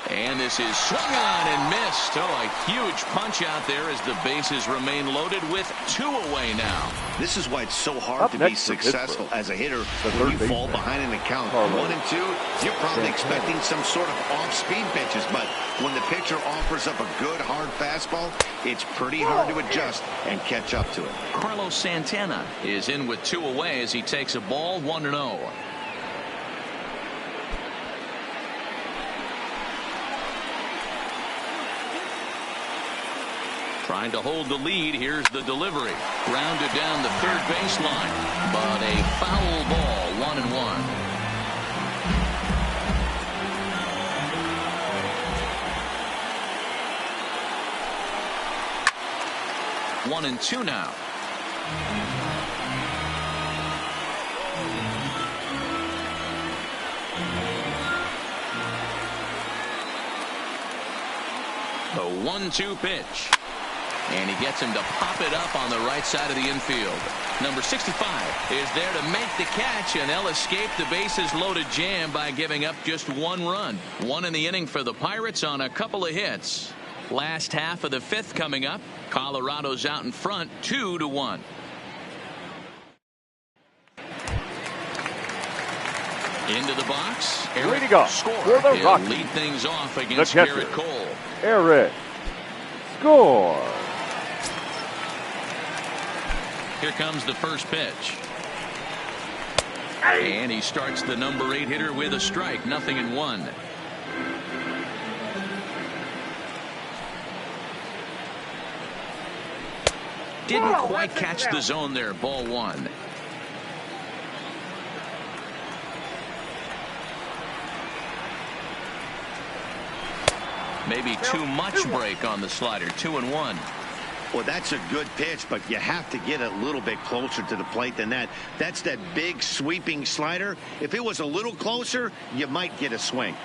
And this is swung on and missed. Oh, a huge punch out there as the bases remain loaded with 2 away now. This is why it's so hard to be successful as a hitter when you fall behind in the count. 1 and 2, you're probably expecting some sort of off-speed pitches, but when the pitcher offers up a good hard fastball, it's pretty hard to adjust and catch up to it. Carlos Santana is in with 2 away as he takes a ball, 1-0. Trying to hold the lead. Here's the delivery. Grounded down the third baseline. But a foul ball, 1-1. 1-2 now. The 1-2 pitch. And he gets him to pop it up on the right side of the infield. Number 65 is there to make the catch, and they'll escape the bases loaded jam by giving up just 1 run. 1 in the inning for the Pirates on a couple of hits. Last half of the 5th coming up. Colorado's out in front, 2-1. Into the box. Eric score. For the Rockies. Lead things off against Garrett Cole. Eric score. Here comes the first pitch. And he starts the number 8 hitter with a strike. 0-1. Didn't quite catch the zone there. Ball 1. Maybe too much break on the slider. 2-1. Well, that's a good pitch, but you have to get a little bit closer to the plate than that. That's that big sweeping slider. If it was a little closer, you might get a swing.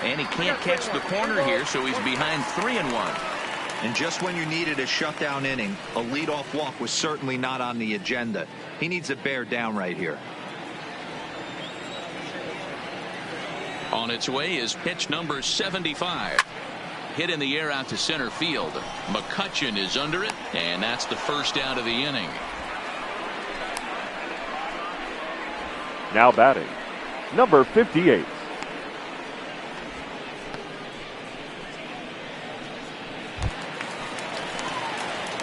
And he can't catch the corner here, so he's behind 3-1. And just when you needed a shutdown inning, a leadoff walk was certainly not on the agenda. He needs to bear down right here. On its way is pitch number 75. Hit in the air out to center field. McCutchen is under it, and that's the first out of the inning. Now batting, number 58.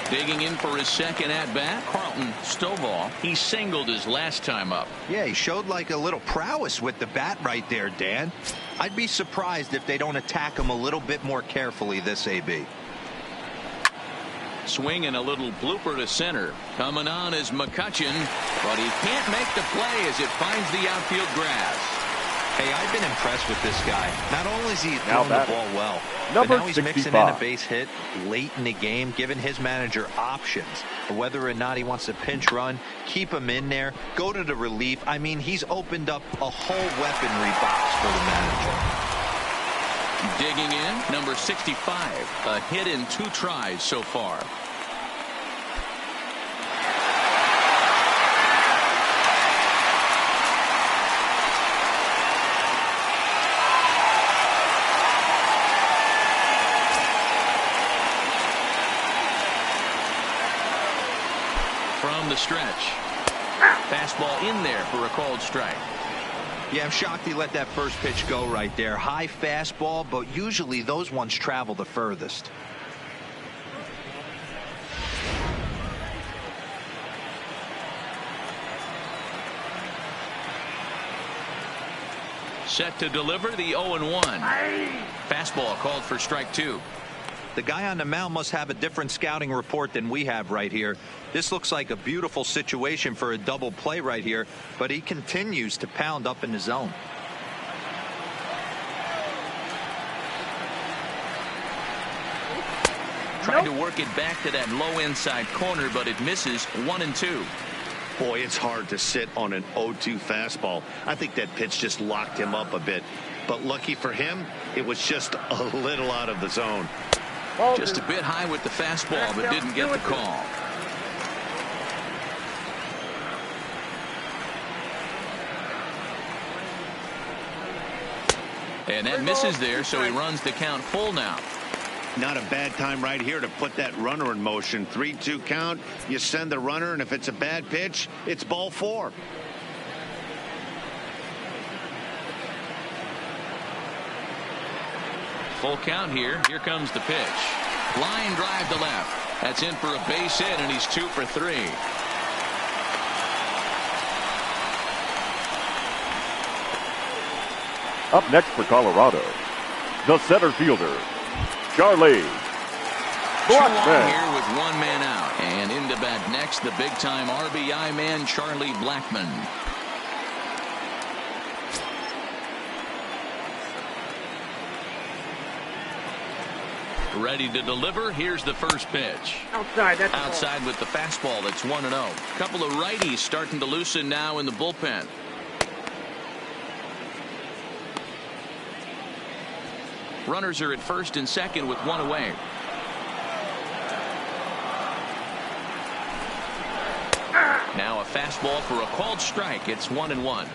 Digging in for his second at-bat, Carlton Stovall. He singled his last time up. Yeah, he showed like a little prowess with the bat right there, Dan. I'd be surprised if they don't attack him a little bit more carefully this AB. Swing and a little blooper to center. Coming on is McCutchen, but he can't make the play as it finds the outfield grass. Hey, I've been impressed with this guy. Not only is he Now throwing the ball well, but number now he's mixing in 65. a base hit late in the game, giving his manager options. Whether or not he wants to pinch run, keep him in there, go to the relief. I mean, he's opened up a whole weaponry box for the manager. Digging in, number 65. A hit in 2 tries so far. From the stretch. Fastball in there for a called strike. Yeah, I'm shocked he let that first pitch go right there. High fastball, but usually those ones travel the furthest. Set to deliver the 0-1. Fastball called for strike 2. The guy on the mound must have a different scouting report than we have right here. This looks like a beautiful situation for a double play right here, but he continues to pound up in the zone. Trying to work it back to that low inside corner, but it misses. 1-2. Boy, it's hard to sit on an 0-2 fastball. I think that pitch just locked him up a bit. But lucky for him, it was just a little out of the zone. Just a bit high with the fastball, but didn't get the call. And that misses there, so he runs the count full now. Not a bad time right here to put that runner in motion. 3-2 count. You send the runner, and if it's a bad pitch, it's ball 4. Full count here. Here comes the pitch. Line drive to left. That's in for a base hit, and he's 2 for 3. Up next for Colorado, the center fielder, Charlie 2 on Blackmon. here with 1 man out. And into bat next, the big-time RBI man, Charlie Blackmon. Ready to deliver. Here's the first pitch. Outside, that's Outside with the fastball. That's 1-0. Couple of righties starting to loosen now in the bullpen. Runners are at first and second with 1 away. Now a fastball for a called strike. It's 1-1.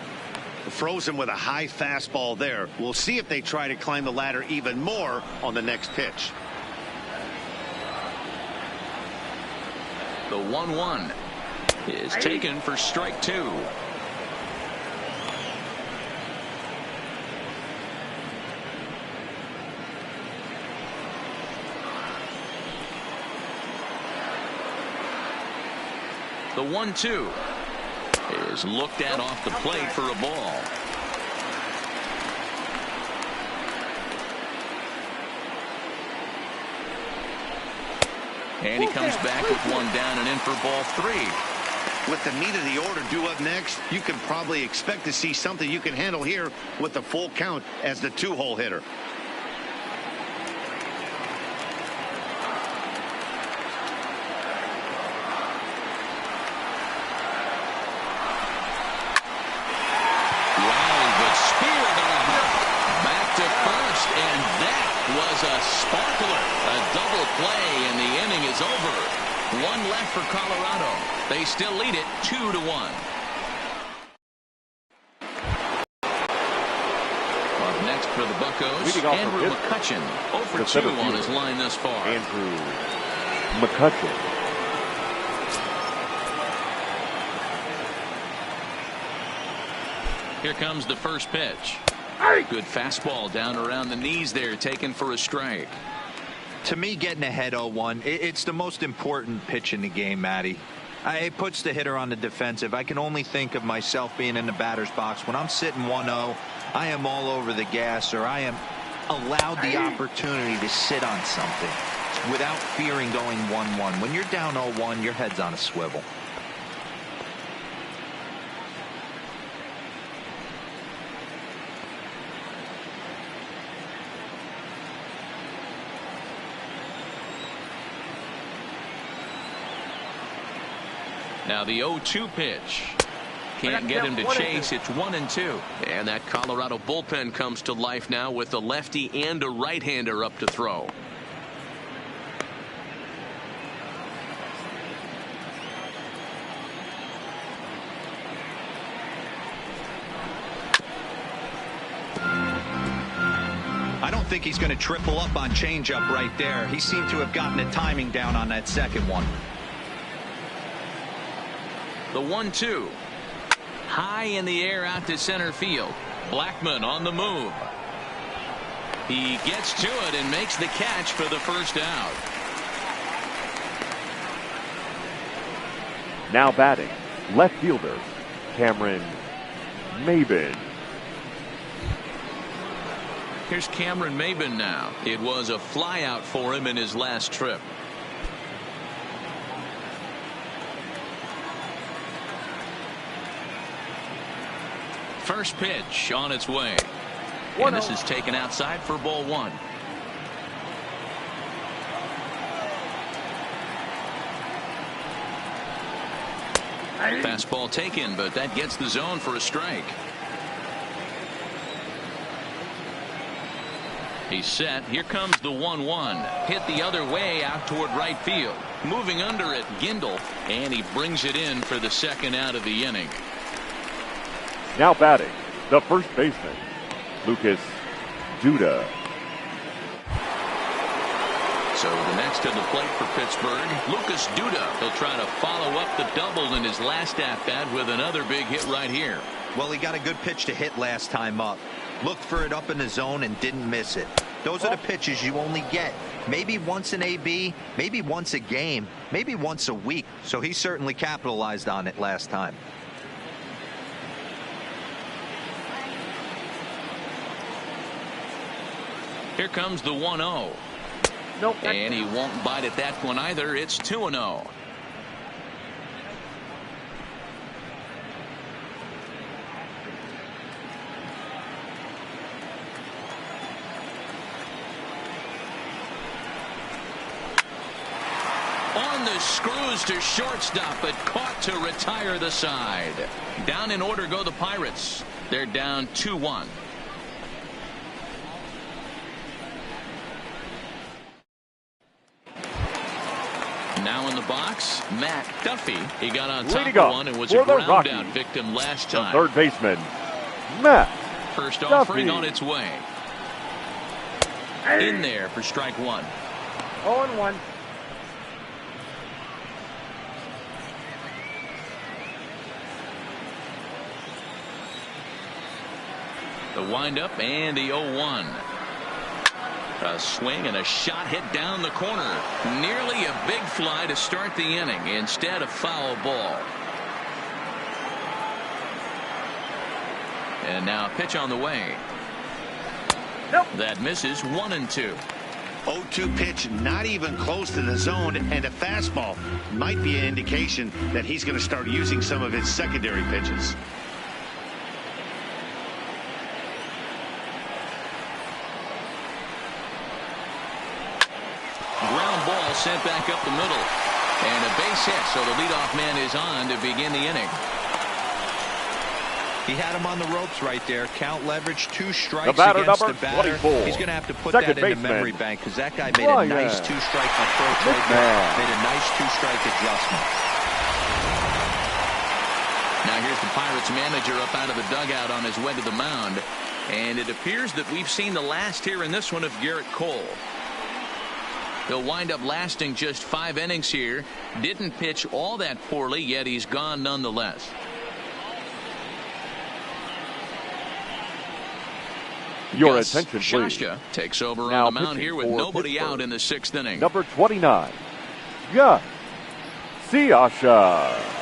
Froze him with a high fastball there. We'll see if they try to climb the ladder even more on the next pitch. The 1-1 is taken for strike 2. The 1-2 is looked at off the plate for a ball. And he comes back with 1 down and in for ball 3. With the meat of the order due up next, you can probably expect to see something you can handle here with the full count as the 2-hole hitter. Was a sparkler. A double play and the inning is over. 1 left for Colorado. They still lead it 2-1. Up next for the Buccos, Andrew McCutchen. 0 for 2 on his line thus far. Andrew McCutchen. Here comes the first pitch. Good fastball down around the knees there, taken for a strike. To me, getting ahead 0-1, it's the most important pitch in the game, Matty. It puts the hitter on the defensive. I can only think of myself being in the batter's box. When I'm sitting 1-0, I am all over the gas, or I am allowed the opportunity to sit on something without fearing going 1-1. When you're down 0-1, your head's on a swivel. Now the 0-2 pitch. Can't get him to chase. It's 1-2. And that Colorado bullpen comes to life now with a lefty and a right-hander up to throw. I don't think he's going to triple up on changeup right there. He seemed to have gotten the timing down on that second one. The 1-2. High in the air out to center field. Blackmon on the move. He gets to it and makes the catch for the first out. Now batting, left fielder Cameron Maybin. Here's Cameron Maybin now. It was a flyout for him in his last trip. First pitch on its way. And this is taken outside for ball one. Fastball taken, but that gets the zone for a strike. He's set. Here comes the 1-1. Hit the other way out toward right field. Moving under it, Gindel, and he brings it in for the second out of the inning. Now batting, the first baseman, Lucas Duda. So the next to the plate for Pittsburgh, Lucas Duda. He'll try to follow up the double in his last at-bat with another big hit right here. Well, he got a good pitch to hit last time up. Looked for it up in the zone and didn't miss it. Those are the pitches you only get maybe once in AB, maybe once a game, maybe once a week. So he certainly capitalized on it last time. Here comes the 1-0. Nope. And he won't bite at that one either. It's 2-0. On the screws to shortstop, but caught to retire the side. Down in order go the Pirates. They're down 2-1. Now in the box, Matt Duffy. He got on top of one and was a ground out victim last time. The third baseman, Matt First Duffy. offering on its way. In there for strike one. 0-1. The windup and the 0-1. A swing and a shot hit down the corner. Nearly a big fly to start the inning. Instead, a foul ball. And now a pitch on the way. Nope. That misses 1-2. 0-2 pitch, not even close to the zone, and a fastball might be an indication that he's going to start using some of his secondary pitches. Sent back up the middle, and a base hit, so the leadoff man is on to begin the inning. He had him on the ropes right there. Count leverage, 2 strikes the batter, against number the batter. 24. He's going to have to put Second that in the baseman, memory bank because that guy made a nice 2-strike approach right there. Made a nice 2-strike adjustment. Now here's the Pirates manager up out of the dugout on his way to the mound, and it appears that we've seen the last here in this one of Garrett Cole. He'll wind up lasting just 5 innings here. Didn't pitch all that poorly, yet he's gone nonetheless. Your Gus attention, please. Shasha takes over Now on the mound here with nobody Pittsburgh, out in the 6th inning. Number 29, Gus Shasha.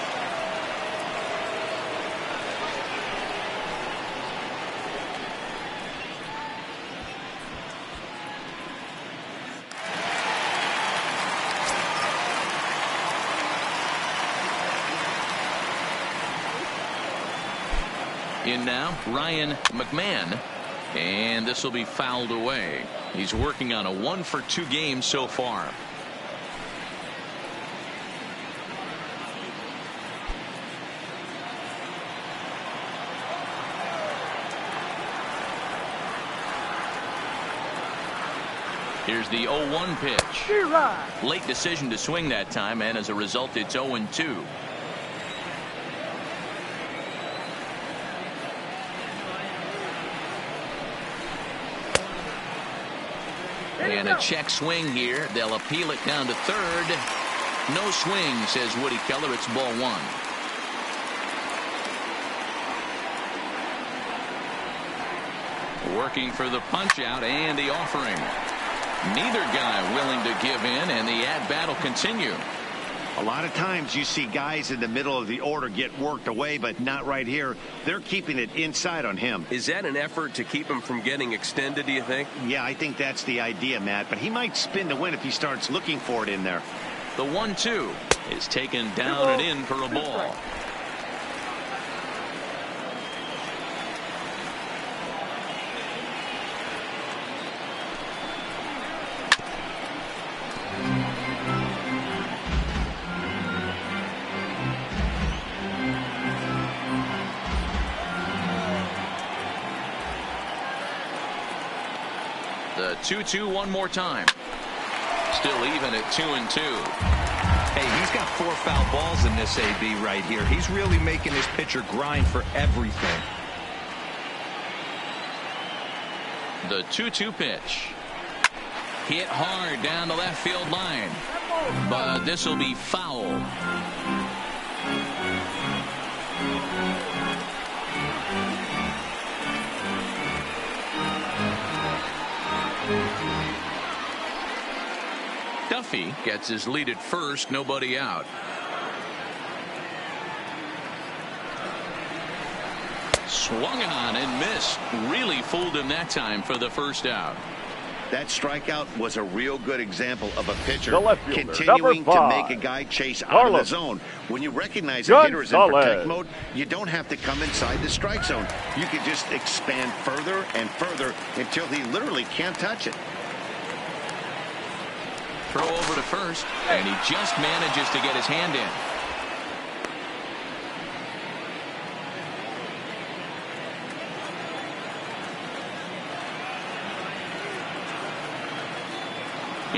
In now, Ryan McMahon, and this will be fouled away. He's working on a 1-for-2 game so far. Here's the 0-1 pitch. Late decision to swing that time, and as a result, it's 0-2. And a check swing here. They'll appeal it down to third. No swing, says Woody Keller. It's ball one. Working for the punch out and the offering. Neither guy willing to give in, and the at-bat will continue. A lot of times you see guys in the middle of the order get worked away, but not right here. They're keeping it inside on him. Is that an effort to keep him from getting extended, do you think? Yeah, I think that's the idea, Matt, but he might spin to win if he starts looking for it in there. The 1-2 is taken down and in for a ball. The 2-2 one more time. Still even at 2-2. Hey, he's got 4 foul balls in this AB right here. He's really making his pitcher grind for everything. The 2-2 pitch. Hit hard down the left field line. But this will be foul. Duffy gets his lead at first, nobody out. Swung on and missed. Really fooled him that time for the first out. That strikeout was a real good example of a pitcher The left fielder, continuing number to 5, make a guy chase out Carlos. of the zone. When you recognize a hitter is in Gonzalez. protect mode, you don't have to come inside the strike zone. You can just expand further and further until he literally can't touch it. Throw over to first, and he just manages to get his hand in.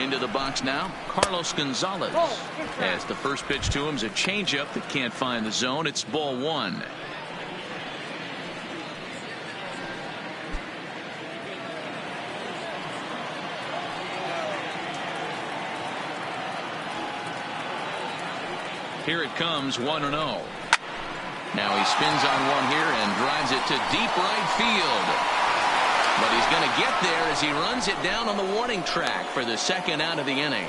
Into the box now, Carlos Gonzalez. As the first pitch to him is a changeup that can't find the zone. It's ball one. Here it comes, 1-0. Now he spins on one here and drives it to deep right field. But he's going to get there as he runs it down on the warning track for the second out of the inning.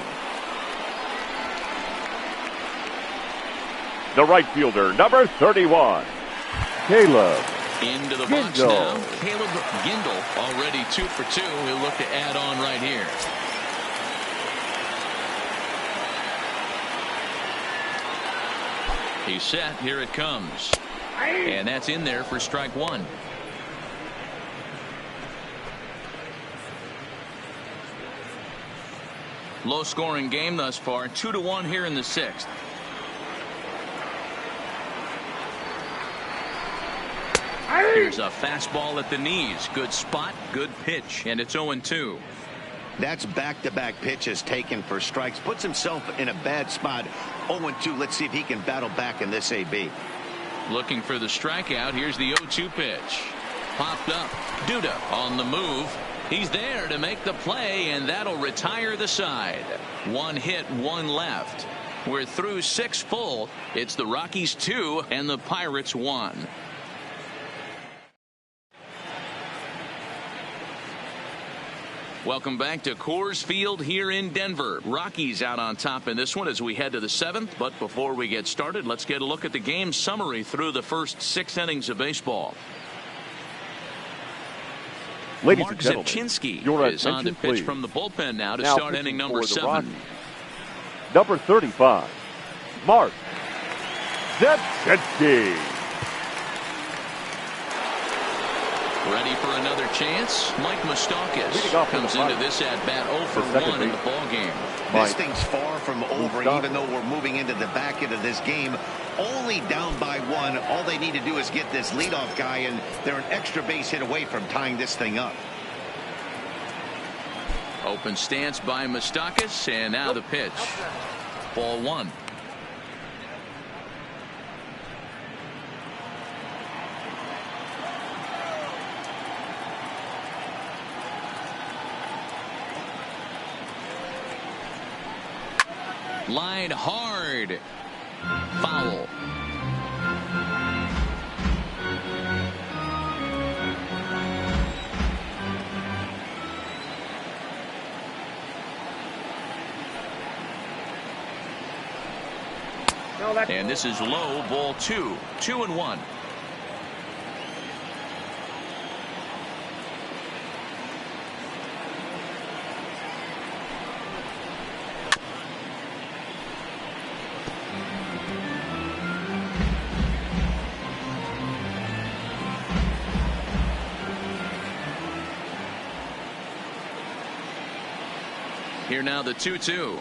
The right fielder, number 31, Caleb. Into the box now, Caleb Gindel, already 2 for 2. He'll look to add on right here. He's set. Here it comes. And that's in there for strike one. Low scoring game thus far. 2-1 here in the 6th. Here's a fastball at the knees. Good spot, good pitch, and it's 0-2. That's back-to-back pitches taken for strikes. Puts himself in a bad spot. 0-2. Let's see if he can battle back in this AB. Looking for the strikeout. Here's the 0-2 pitch. Popped up. Duda on the move. He's there to make the play, and that'll retire the side. 1 hit, 1 left. We're through 6 full. It's the Rockies 2 and the Pirates 1. Welcome back to Coors Field here in Denver. Rockies out on top in this one as we head to the 7th. But before we get started, let's get a look at the game summary through the first 6 innings of baseball. Ladies Mark and gentlemen, Zipchinski your is on to attention, pitch please. from the bullpen now to Now start pitching inning number for the 7. Rockies, number 35, Mark Zipchinski. Ready for another chance. Mike Leading off Moustakas for the comes into Pirates. this at bat 0 for The second 1 in the base. ball game. This Mike thing's far from over, Moustakas. even though we're moving into the back end of this game. Only down by 1. All they need to do is get this leadoff guy, and they're an extra base hit away from tying this thing up. Open stance by Moustakas, and now the pitch. Ball one. Line hard. Foul. And this is low, ball two. 2-1. Here now the 2-2.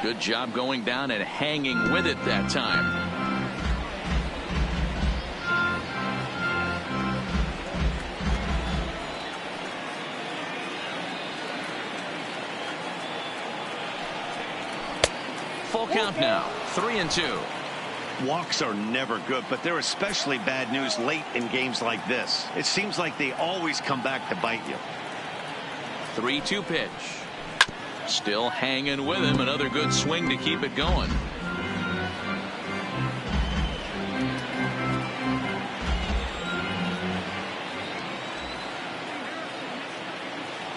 Good job going down and hanging with it that time. Full count now. 3-2. Walks are never good, but they're especially bad news late in games like this. It seems like they always come back to bite you. 3-2 pitch. Still hanging with him. Another good swing to keep it going.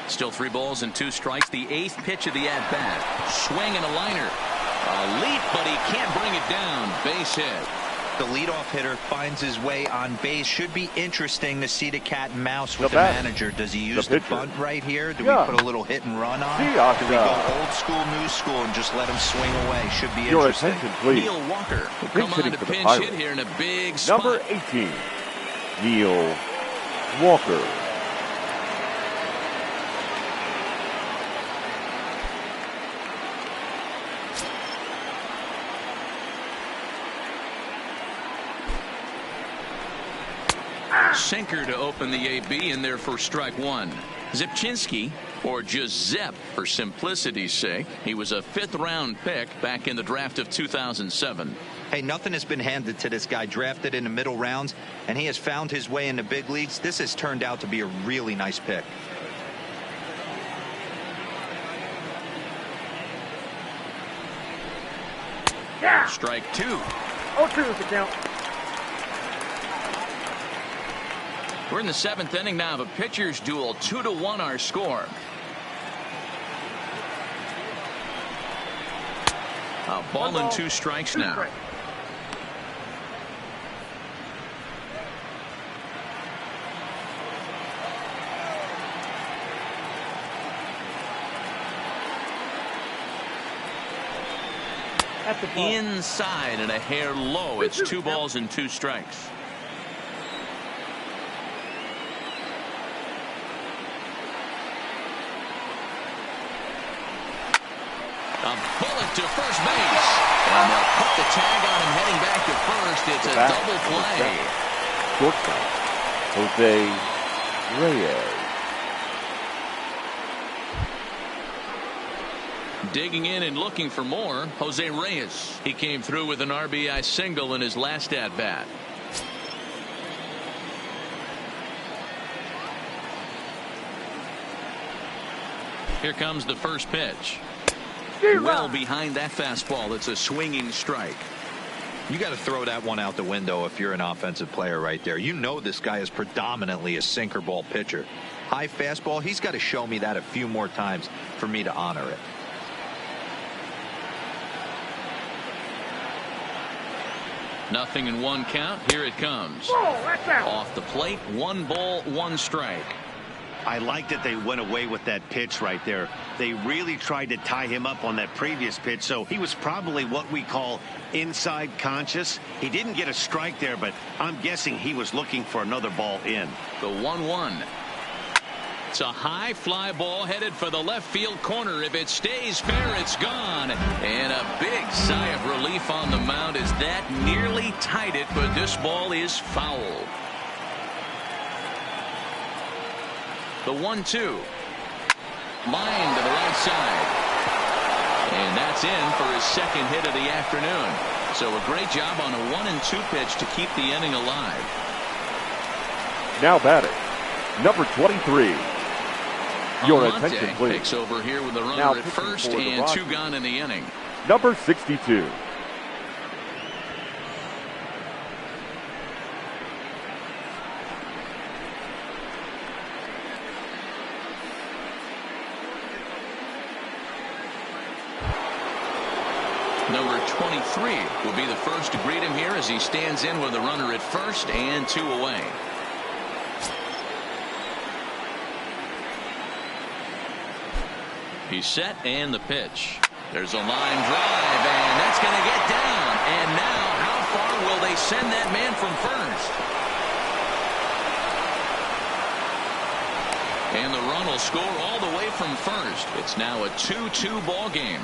Still 3 balls and 2 strikes. The 8th pitch of the at-bat. Swing and a liner. A leap, but he can't bring it down. Base hit. The leadoff hitter finds his way on base. Should be interesting to see the cat and mouse with the manager. Does he use the bunt right here? Do we put a little hit and run on? Do we go old school, new school, and just let him swing away? Should be interesting. Your attention, please. Neil Walker will come on to pinch hit here in a big spot. Number 18, Neil Walker. Sinker to open the AB in there for strike one. Zipchinski, or just Zep for simplicity's sake. He was a 5th-round pick back in the draft of 2007. Hey, nothing has been handed to this guy. Drafted in the middle rounds, and he has found his way in the big leagues. This has turned out to be a really nice pick. Yeah. Strike 2. 0-2 is the count. We're in the 7th inning now of a pitcher's duel. 2-1 our score. A ball and 2 strikes now. Inside and a hair low. It's 2 balls and 2 strikes. A bullet to first base. And they'll put the tag on him heading back to first. It's a double play. Shortstop, Jose Reyes. Digging in and looking for more, Jose Reyes. He came through with an RBI single in his last at-bat. Here comes the first pitch. Well behind that fastball. It's a swinging strike. You got to throw that one out the window if you're an offensive player right there. You know this guy is predominantly a sinker ball pitcher. High fastball, he's got to show me that a few more times for me to honor it. Nothing in 1 count. Here it comes. Off the plate, 1 ball, 1 strike. I like that they went away with that pitch right there. They really tried to tie him up on that previous pitch, so he was probably what we call inside conscious. He didn't get a strike there, but I'm guessing he was looking for another ball in. The 1-1. It's a high fly ball headed for the left field corner. If it stays fair, it's gone. And a big sigh of relief on the mound as that nearly tied it, but this ball is foul. The 1-2. Line to the right side. And that's in for his second hit of the afternoon. So a great job on a 1-2 pitch to keep the inning alive. Now batting, number 23. Your Almonte attention, please. takes over here with a runner Now at pitching first for the and 2 Rockies. gone in the inning. Number 62. Number 23 will be the first to greet him here as he stands in with a runner at first and 2 away. He's set and the pitch. There's a line drive and that's going to get down. And now how far will they send that man from first? And the run will score all the way from first. It's now a 2-2 ball game.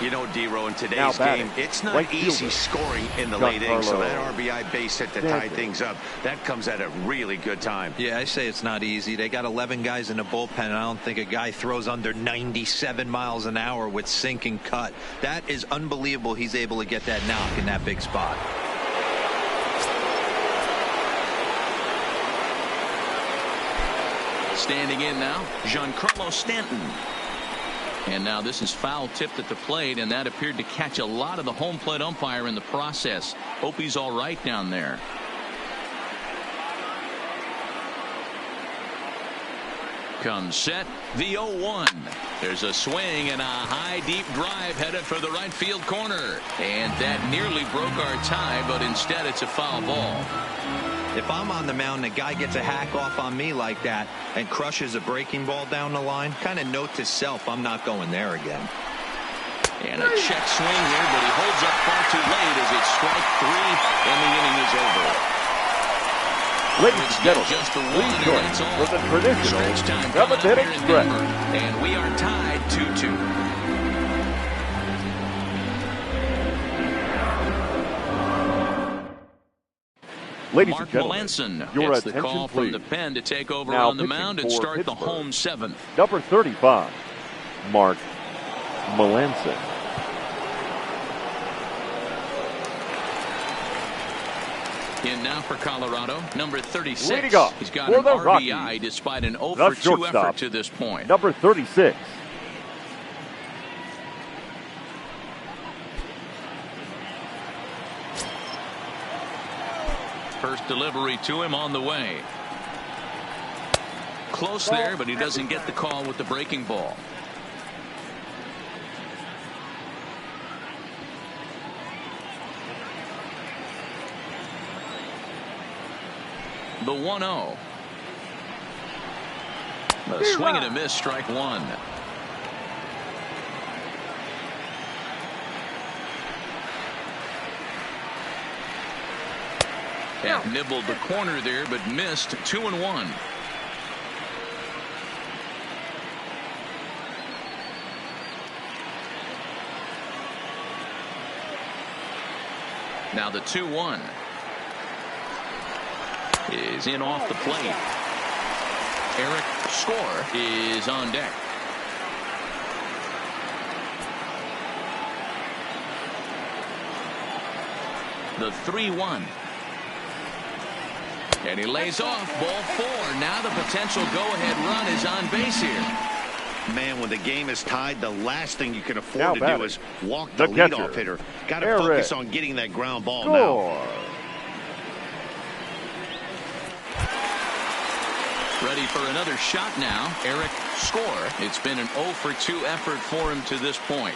You know, D-Row, in Now today's batting, game, it's not right easy fielder, scoring in the late innings, so Giancarlo that RBI base hit to tie Stanton. things up. That comes at a really good time. Yeah, I say it's not easy. They got 11 guys in the bullpen, and I don't think a guy throws under 97 miles an hour with sink and cut. That is unbelievable. He's able to get that knock in that big spot. Standing in now, Giancarlo Stanton. And now this is foul tipped at the plate, and that appeared to catch a lot of the home plate umpire in the process. Hope he's all right down there. Comes set, the 0-1. There's a swing and a high deep drive headed for the right field corner. And that nearly broke our tie, but instead it's a foul ball. If I'm on the mound, the guy gets a hack off on me like that and crushes a breaking ball down the line, kind of note to self, I'm not going there again. And a check swing here, but he holds up far too late as it's strike 3 and the inning is over. Ladies and gentlemen, Just the one, please and join that's us all. for the traditional Stretch time coming up here seventh-inning in stretch. Denver, and we are tied 2-2. Ladies Mark and gentlemen, Melanson your gets the attention, call from please. the pen to take over Now on the pitching mound and for start the Pittsburgh, home 7th. Number 35, Mark Melanson. In now for Colorado, number 36. Leading off He's got for an the RBI Rockies, despite an 0 the for 2 shortstop, effort to this point. Number 36. First delivery to him on the way. Close there, but he doesn't get the call with the breaking ball. The 1-0. A swing and a miss, strike 1. And nibbled the corner there, but missed. 2-1. Now the 2-1 is in off the plate. Eric Score is on deck. The 3-1. And he lays off ball 4. Now the potential go-ahead run is on base here. Man, when the game is tied, the last thing you can afford Now to do batting, is walk the the catcher, leadoff hitter. Got to Eric focus on getting that ground ball now. Score. Ready for another shot now. Eric Score. It's been an 0 for 2 effort for him to this point.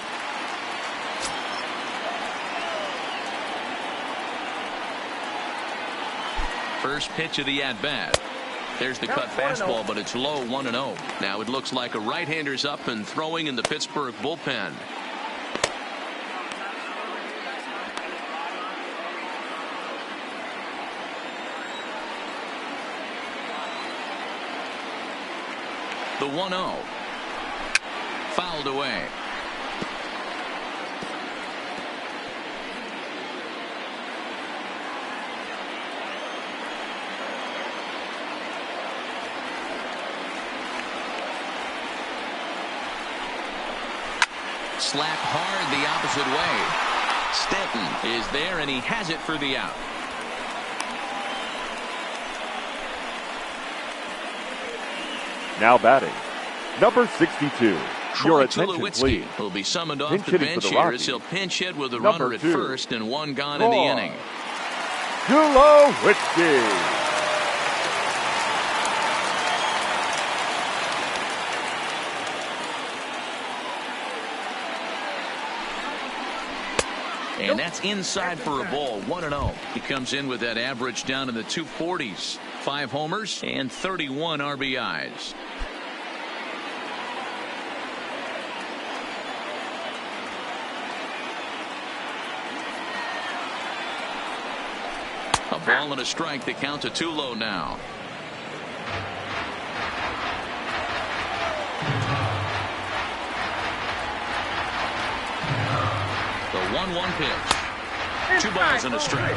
First pitch of the at-bat. There's the cut fastball, but it's low, 1-0. Now it looks like a right-hander's up and throwing in the Pittsburgh bullpen. The 1-0. Fouled away. Slapped hard the opposite way. Stanton is there, and he has it for the out. Now batting, number 62. Your attention, Tulowitzki please. will be summoned off Pinch the hitting for bench the here as Rockies. he'll pinch hit with a Number runner at 2. first and one gone in the inning. Tulowitzki. And that's inside for a ball, 1-0. He comes in with that average down in the 240s. 5 homers and 31 RBIs. A ball and a strike. The count to Tulo now. The 1-1 pitch. 2 balls and a strike.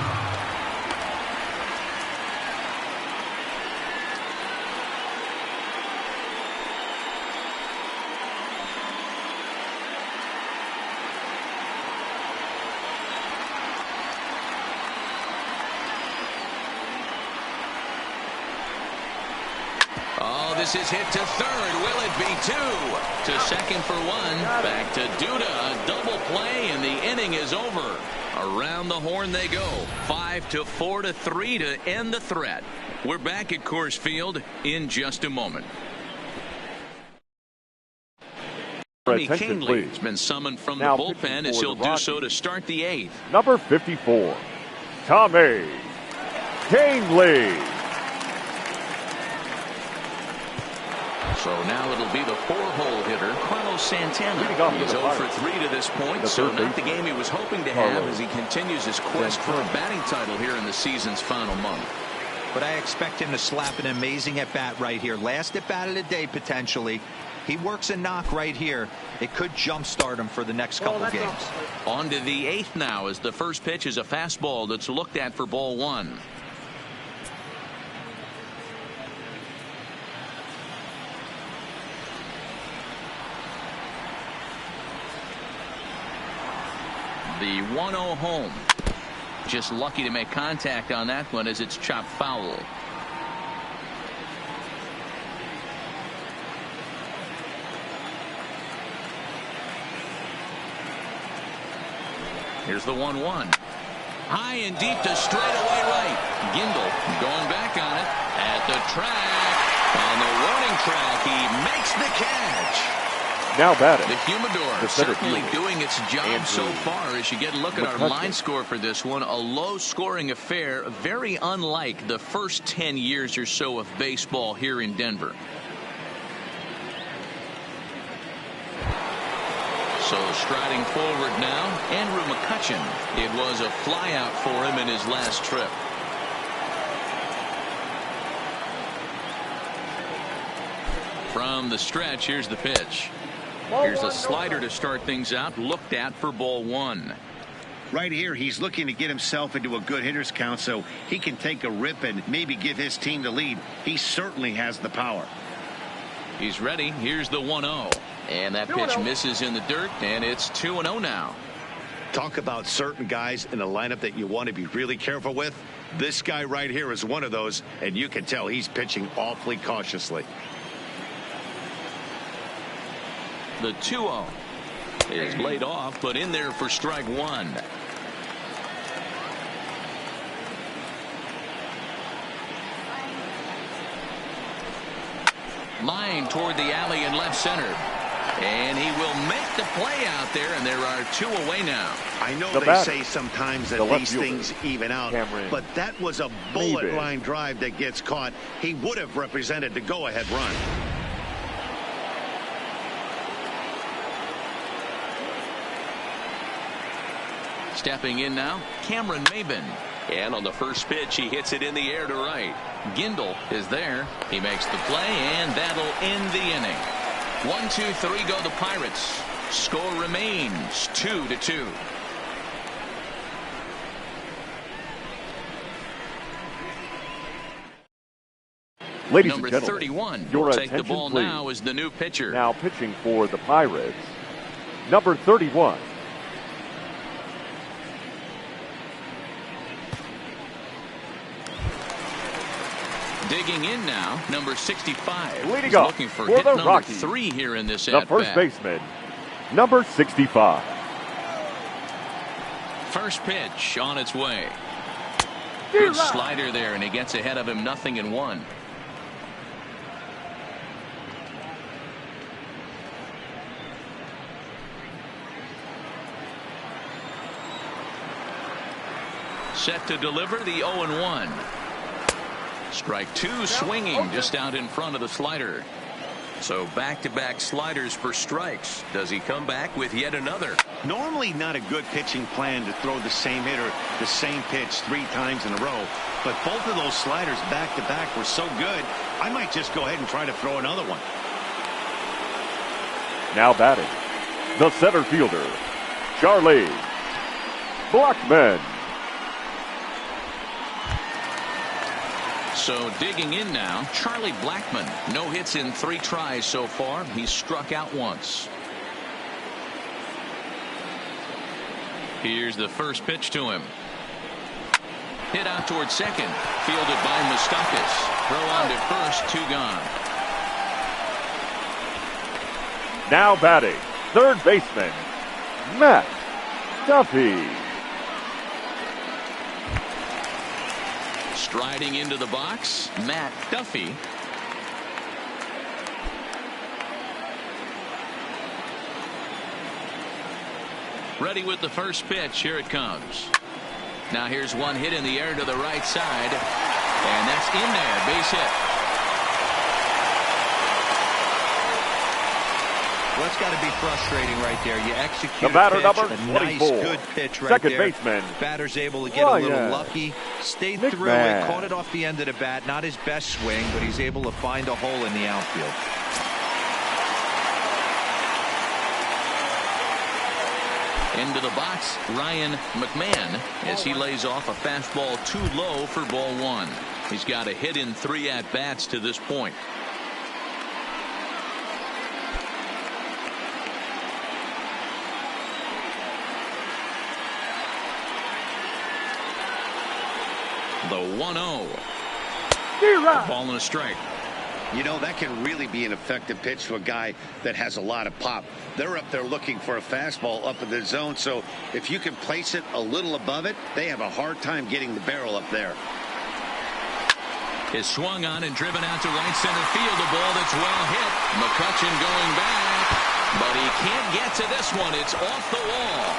Oh, this is hit to third. Will it be 2? To second for 1. Back to Duda. A double play, and the inning is over. Around the horn they go. 5-4-3 to end the threat. We're back at Coors Field in just a moment. Tommy Attention, Canley please. has been summoned from Now the pitching bullpen for as he'll the do so to Rockies. start the 8th. Number 54. Tommy Canley. So now it'll be the 4-hole hitter, Carlos Santana. Leading off He's for the 0 for Pirates. 3 to this point, The so third not the baseman, game he was hoping to have Carlos as he continues his quest for a Santana. batting title here in the season's final month. But I expect him to slap an amazing at-bat right here. Last at-bat of the day, potentially. He works a knock right here. It could jumpstart him for the next couple games. On to the 8th now as the first pitch is a fastball that's looked at for ball 1. The 1-0 home. Just lucky to make contact on that one as it's chopped foul. Here's the 1-1. High and deep to straightaway right. Gindel going back on it at the track. On the warning track, he makes the catch. Now batting, The Humidor the center certainly fielder, doing its job Andrew so far. As you get a look at our McCutcheon. line score for this one, a low-scoring affair, very unlike the first 10 years or so of baseball here in Denver. So striding forward now, Andrew McCutcheon. It was a flyout for him in his last trip. From the stretch, here's the pitch. Here's a slider to start things out, looked at for ball 1. Right here, he's looking to get himself into a good hitter's count so he can take a rip and maybe give his team the lead. He certainly has the power. He's ready. Here's the 1-0. And that pitch misses in the dirt, and it's 2-0 now. Talk about certain guys in a lineup that you want to be really careful with. This guy right here is one of those, and you can tell he's pitching awfully cautiously. The 2-0 is laid off, but in there for strike 1. Line toward the alley in left center. And he will make the play out there, and there are 2 away now. I know The they batter, say sometimes that the left these fielder, things even out, Cameron but that was a bullet Maybin. line drive that gets caught. He would have represented the go-ahead run. Stepping in now, Cameron Maybin. And on the first pitch, he hits it in the air to right. Gindel is there. He makes the play, and that'll end the inning. 1, 2, 3 go the Pirates. Score remains 2-2. Ladies Number and gentlemen, 31 your will take the attention, ball please. now as the new pitcher. Now pitching for the Pirates, number 31. Digging in now, number 65. Leading He's up looking for for hit the number Rockies, 3 here in this the at-bat. first baseman, number 65. First pitch on its way. Good slider there, and he gets ahead of him, 0-1. Set to deliver the 0-1. Strike 2 swinging just out in front of the slider. So back-to-back sliders for strikes. Does he come back with yet another? Normally not a good pitching plan to throw the same hitter the same pitch 3 times in a row. But both of those sliders back-to-back were so good, I might just go ahead and try to throw another one. Now batting, the center fielder, Charlie Blackmon. So digging in now, Charlie Blackmon. No hits in 3 tries so far. He's struck out once. Here's the first pitch to him. Hit out towards second. Fielded by Moustakas. Throw on to first, 2 gone. Now batting, third baseman, Matt Duffy. Striding into the box, Matt Duffy. Ready with the first pitch. Here it comes. Now here's one hit in the air to the right side, and that's in there. Base hit. Well, it's got to be frustrating right there. You execute The batter, a pitch, number a 24. nice, good pitch right Second there. baseman, Batter's able to get a little Ryan lucky, stayed McMahon. through it, caught it off the end of the bat. Not his best swing, but he's able to find a hole in the outfield. Into the box, Ryan McMahon, as he lays off a fastball too low for ball 1. He's got a hit in 3 at-bats to this point. The 1-0. Ball and a strike. You know, that can really be an effective pitch to a guy that has a lot of pop. They're up there looking for a fastball up in the zone, so if you can place it a little above it, they have a hard time getting the barrel up there. Is swung on and driven out to right center field. A ball that's well hit. McCutchen going back, but he can't get to this one. It's off the wall.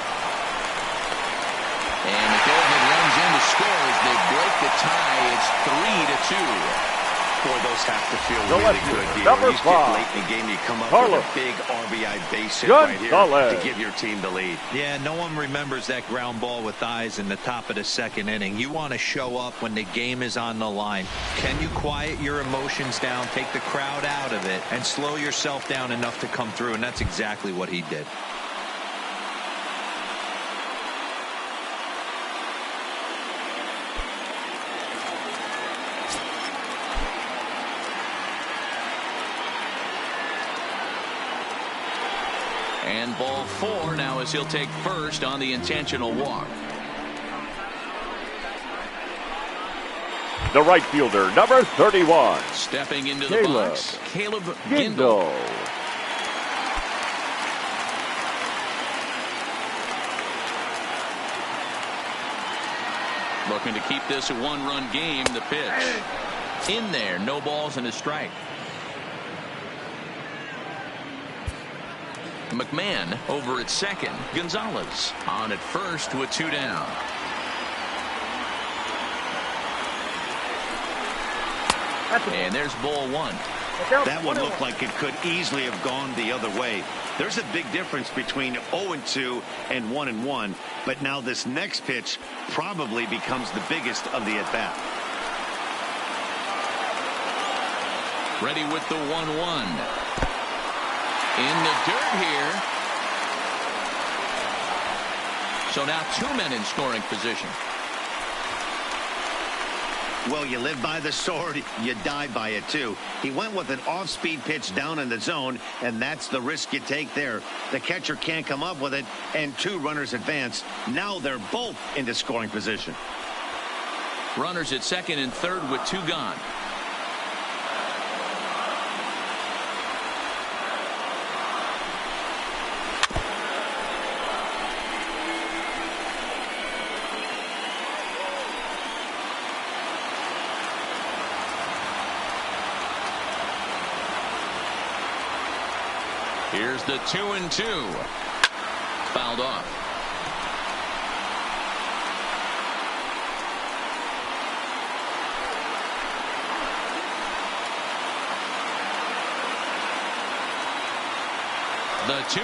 And the go-ahead runs in to score as they break the tie. It's 3-2. Boy, those have to feel The really left good. fielder, You number get 5, late in the game, you come up Carlos with a big RBI base hit right here Gonzalez. to give your team the lead. Yeah, no one remembers that ground ball with eyes in the top of the second inning. You want to show up when the game is on the line. Can you quiet your emotions down, take the crowd out of it, and slow yourself down enough to come through? And that's exactly what he did. And ball 4 now as he'll take first on the intentional walk. The right fielder, number 31, Stepping into the box, Caleb Gindel. Gindel. Looking to keep this a 1-run game. The pitch. In there, no balls and a strike. McMahon over at second. Gonzalez on at first with 2 down. And there's ball 1. That one looked like it could easily have gone the other way. There's a big difference between 0-2 and 1-1, but now this next pitch probably becomes the biggest of the at-bat. Ready with the 1-1. In the dirt here. So now 2 men in scoring position. Well, you live by the sword, you die by it too. He went with an off-speed pitch down in the zone, and that's the risk you take there. The catcher can't come up with it, and 2 runners advance. Now they're both into scoring position. Runners at second and third with 2 gone. Here's the 2-2. Fouled off. The 2-2.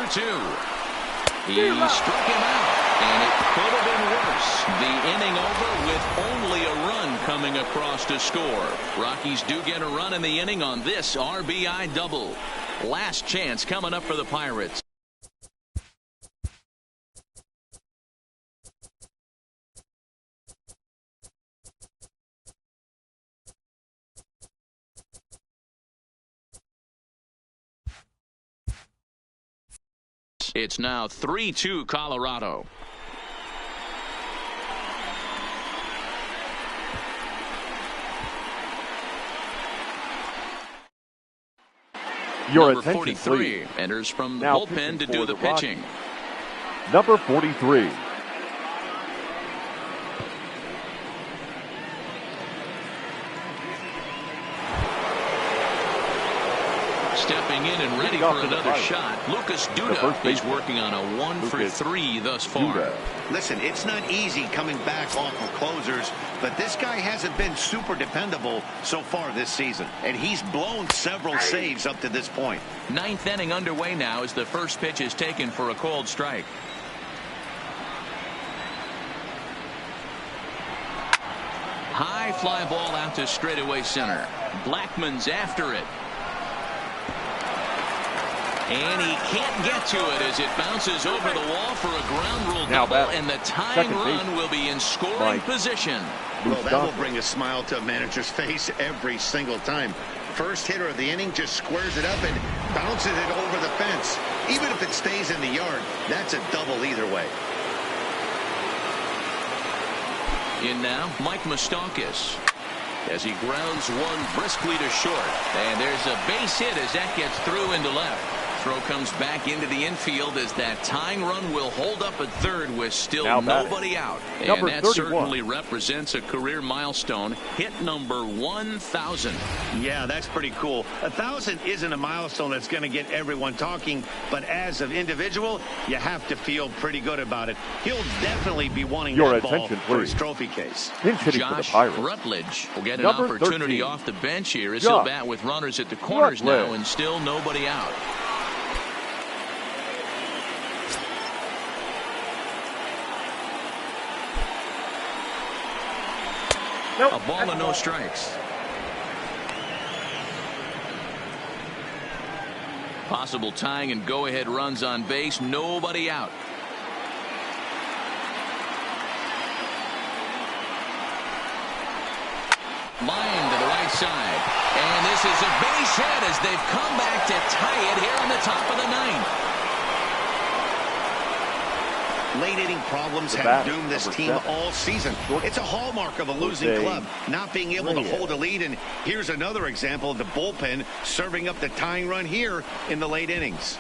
He struck him out, and it could have been worse. The inning over with only a run coming across to score. Rockies do get a run in the inning on this RBI double. Last chance coming up for the Pirates. It's now 3-2 Colorado. Your Number attention, 43 please. enters from the Now bullpen to pitching do for the the pitching. Rockies, number 43. Stepping in and ready for another shot. Lucas Duda. He's working on a 1 for 3 thus far. Listen, it's not easy coming back off of closers, but this guy hasn't been super dependable so far this season, and he's blown several saves up to this point. 9th inning underway now as the first pitch is taken for a called strike. High fly ball out to straightaway center. Blackman's after it. And he can't get to it as it bounces over the wall for a ground rule double, and the tying run will be in scoring position. Well, that will bring a smile to a manager's face every single time. First hitter of the inning just squares it up and bounces it over the fence. Even if it stays in the yard, that's a double either way. In now, Mike Moustakas as he grounds one briskly to short. And there's a base hit as that gets through into left. Throw comes back into the infield as that tying run will hold up at third with still nobody out. And that 31. certainly represents a career milestone. Hit number 1,000. Yeah, that's pretty cool. 1,000 isn't a milestone that's going to get everyone talking, but as an individual, you have to feel pretty good about it. He'll definitely be wanting that ball for his trophy case. Josh Rutledge will get an opportunity off the bench here as he'll bat with runners at the corners now and still nobody out. A ball and no strikes. Possible tying and go-ahead runs on base. Nobody out. Line to the right side. And this is a base hit as they've come back to tie it here on the top of the 9th. Late inning problems have doomed this team all season. It's a hallmark of a losing club, not being able to hold a lead. And here's another example of the bullpen serving up the tying run here in the late innings.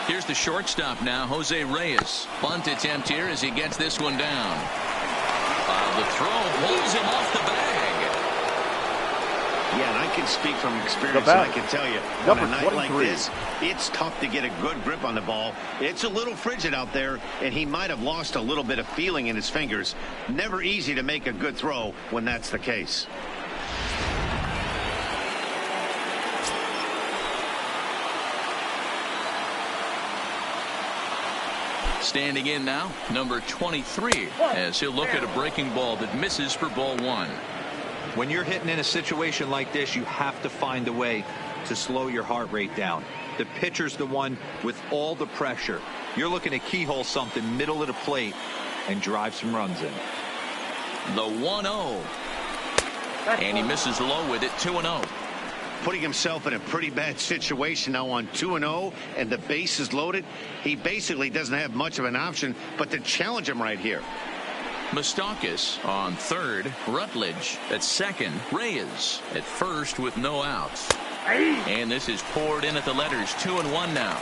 Here's the shortstop now, Jose Reyes. Bunt attempt here as he gets this one down. The throw pulls him off the bag. Yeah, and I can speak from experience, and I can tell you, on a night like this, it's tough to get a good grip on the ball. It's a little frigid out there, and he might have lost a little bit of feeling in his fingers. Never easy to make a good throw when that's the case. Standing in now, number 23, as he'll look at a breaking ball that misses for ball 1. When you're hitting in a situation like this, you have to find a way to slow your heart rate down. The pitcher's the one with all the pressure. You're looking to keyhole something middle of the plate and drive some runs in. The 1-0. And he misses low with it, 2-0. Putting himself in a pretty bad situation now on 2-0, and the base is loaded. He basically doesn't have much of an option but to challenge him right here. Moustakas on third, Rutledge at second, Reyes at first with no outs. And this is poured in at the letters, 2-1 now.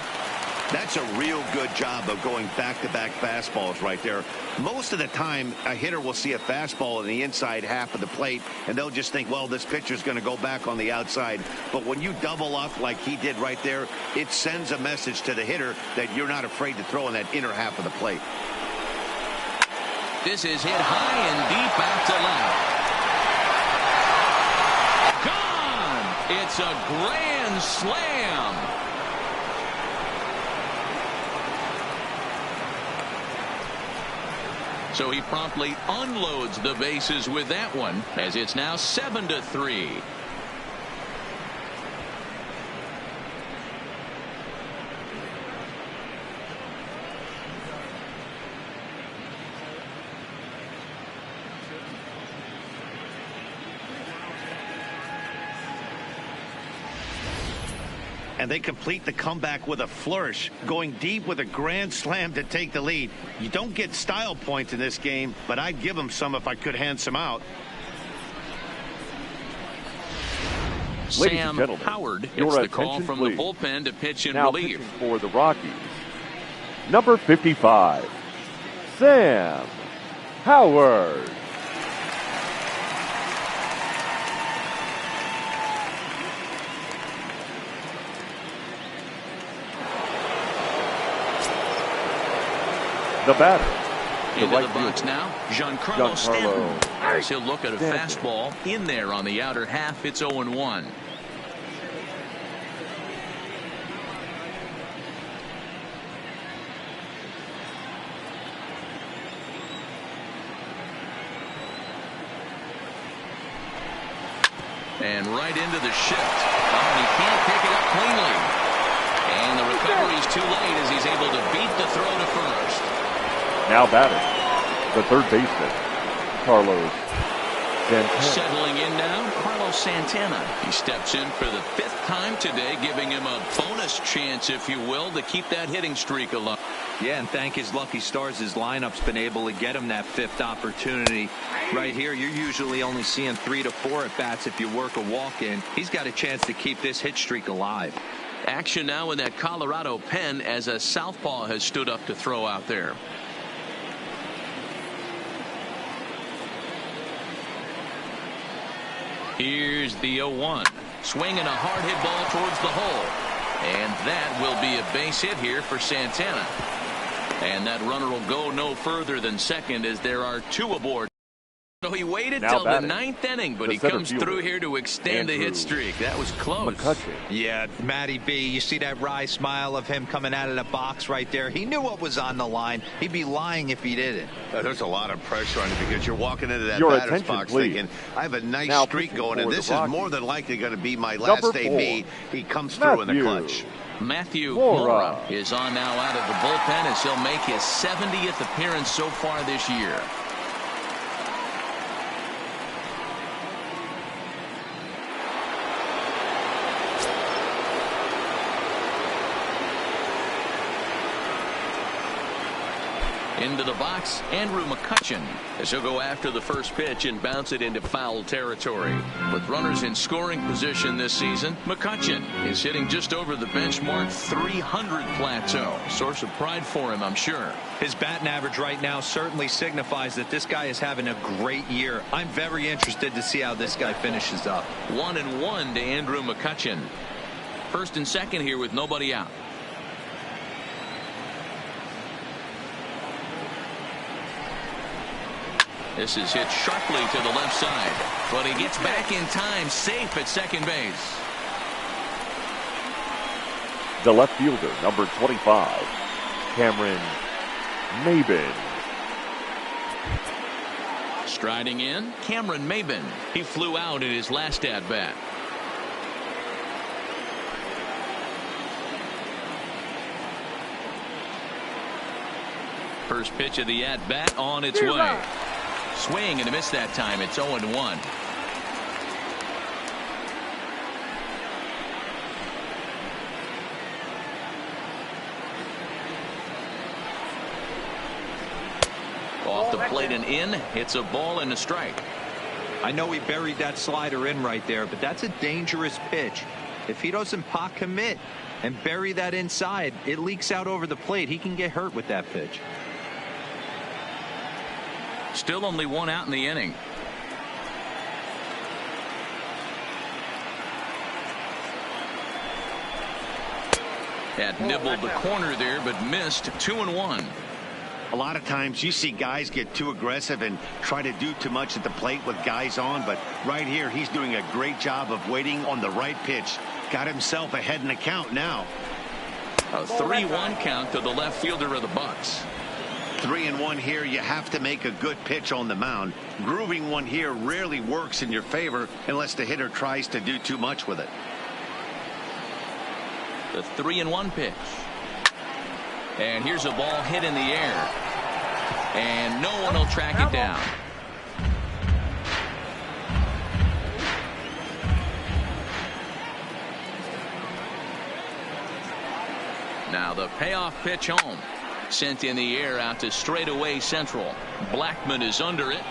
That's a real good job of going back-to-back fastballs right there. Most of the time, a hitter will see a fastball in the inside half of the plate, and they'll just think, well, this pitcher's going to go back on the outside. But when you double up like he did right there, it sends a message to the hitter that you're not afraid to throw in that inner half of the plate. This is hit high and deep out to left. Gone! It's a grand slam. So he promptly unloads the bases with that one, as it's now 7-3. And they complete the comeback with a flourish, going deep with a grand slam to take the lead. You don't get style points in this game, but I'd give them some if I could hand some out. Sam Howard gets the call from the bullpen to pitch in relief. Pitching for the Rockies, number 55, Sam Howard. The batter, into the box now, Giancarlo Stanton. As he'll look at a fastball in there on the outer half. It's 0-1. And right into the shift. Oh, and he can't pick it up cleanly. And the recovery's too late as he's able to beat the throw to first. Now batting, the third baseman, Carlos Santana. Settling in now, Carlos Santana. He steps in for the 5th time today, giving him a bonus chance, if you will, to keep that hitting streak alive. Yeah, and thank his lucky stars, his lineup's been able to get him that 5th opportunity. Right here, you're usually only seeing 3 to 4 at bats if you work a walk-in. He's got a chance to keep this hit streak alive. Action now in that Colorado pen as a southpaw has stood up to throw out there. Here's the 0-1. Swinging a hard hit ball towards the hole. And that will be a base hit here for Santana. And that runner will go no further than second as there are 2 aboard. So he waited till the 9th inning, but he comes through here to extend the hit streak. That was close. Yeah, Matty B, you see that wry smile of him coming out of the box right there. He knew what was on the line. He'd be lying if he didn't. There's a lot of pressure on it because you're walking into that batter's box thinking, I have a nice streak going, and this is more than likely going to be my last AB. He comes through in the clutch. Matthew Mora is on now out of the bullpen as he'll make his 70th appearance so far this year. Into the box, Andrew McCutchen, as he'll go after the first pitch and bounce it into foul territory. With runners in scoring position this season, McCutchen is hitting just over the benchmark 300 plateau. Source of pride for him, I'm sure. His batting average right now certainly signifies that this guy is having a great year. I'm very interested to see how this guy finishes up. 1-1 to Andrew McCutchen. First and second here with nobody out. This is hit sharply to the left side, but he gets back in time, safe at second base. The left fielder, number 25, Cameron Maybin. Striding in, Cameron Maybin. He flew out in his last at-bat. First pitch of the at-bat on its way. Swing and a miss that time. It's 0-1. Off the plate and in. It's a ball and a strike. I know he buried that slider in right there, but that's a dangerous pitch. If he doesn't pot commit and bury that inside, it leaks out over the plate. He can get hurt with that pitch. Still only one out in the inning. Had nibbled the corner there, but missed. 2-1. A lot of times you see guys get too aggressive and try to do too much at the plate with guys on, but right here he's doing a great job of waiting on the right pitch. Got himself ahead in the count now. A 3-1 count to the left fielder of the Bucks. 3-1 here. You have to make a good pitch on the mound. Grooving one here rarely works in your favor unless the hitter tries to do too much with it. The 3-1 pitch. And here's a ball hit in the air. And no one will track it down. Now the payoff pitch home. Sent in the air out to straightaway central. Blackman is under it.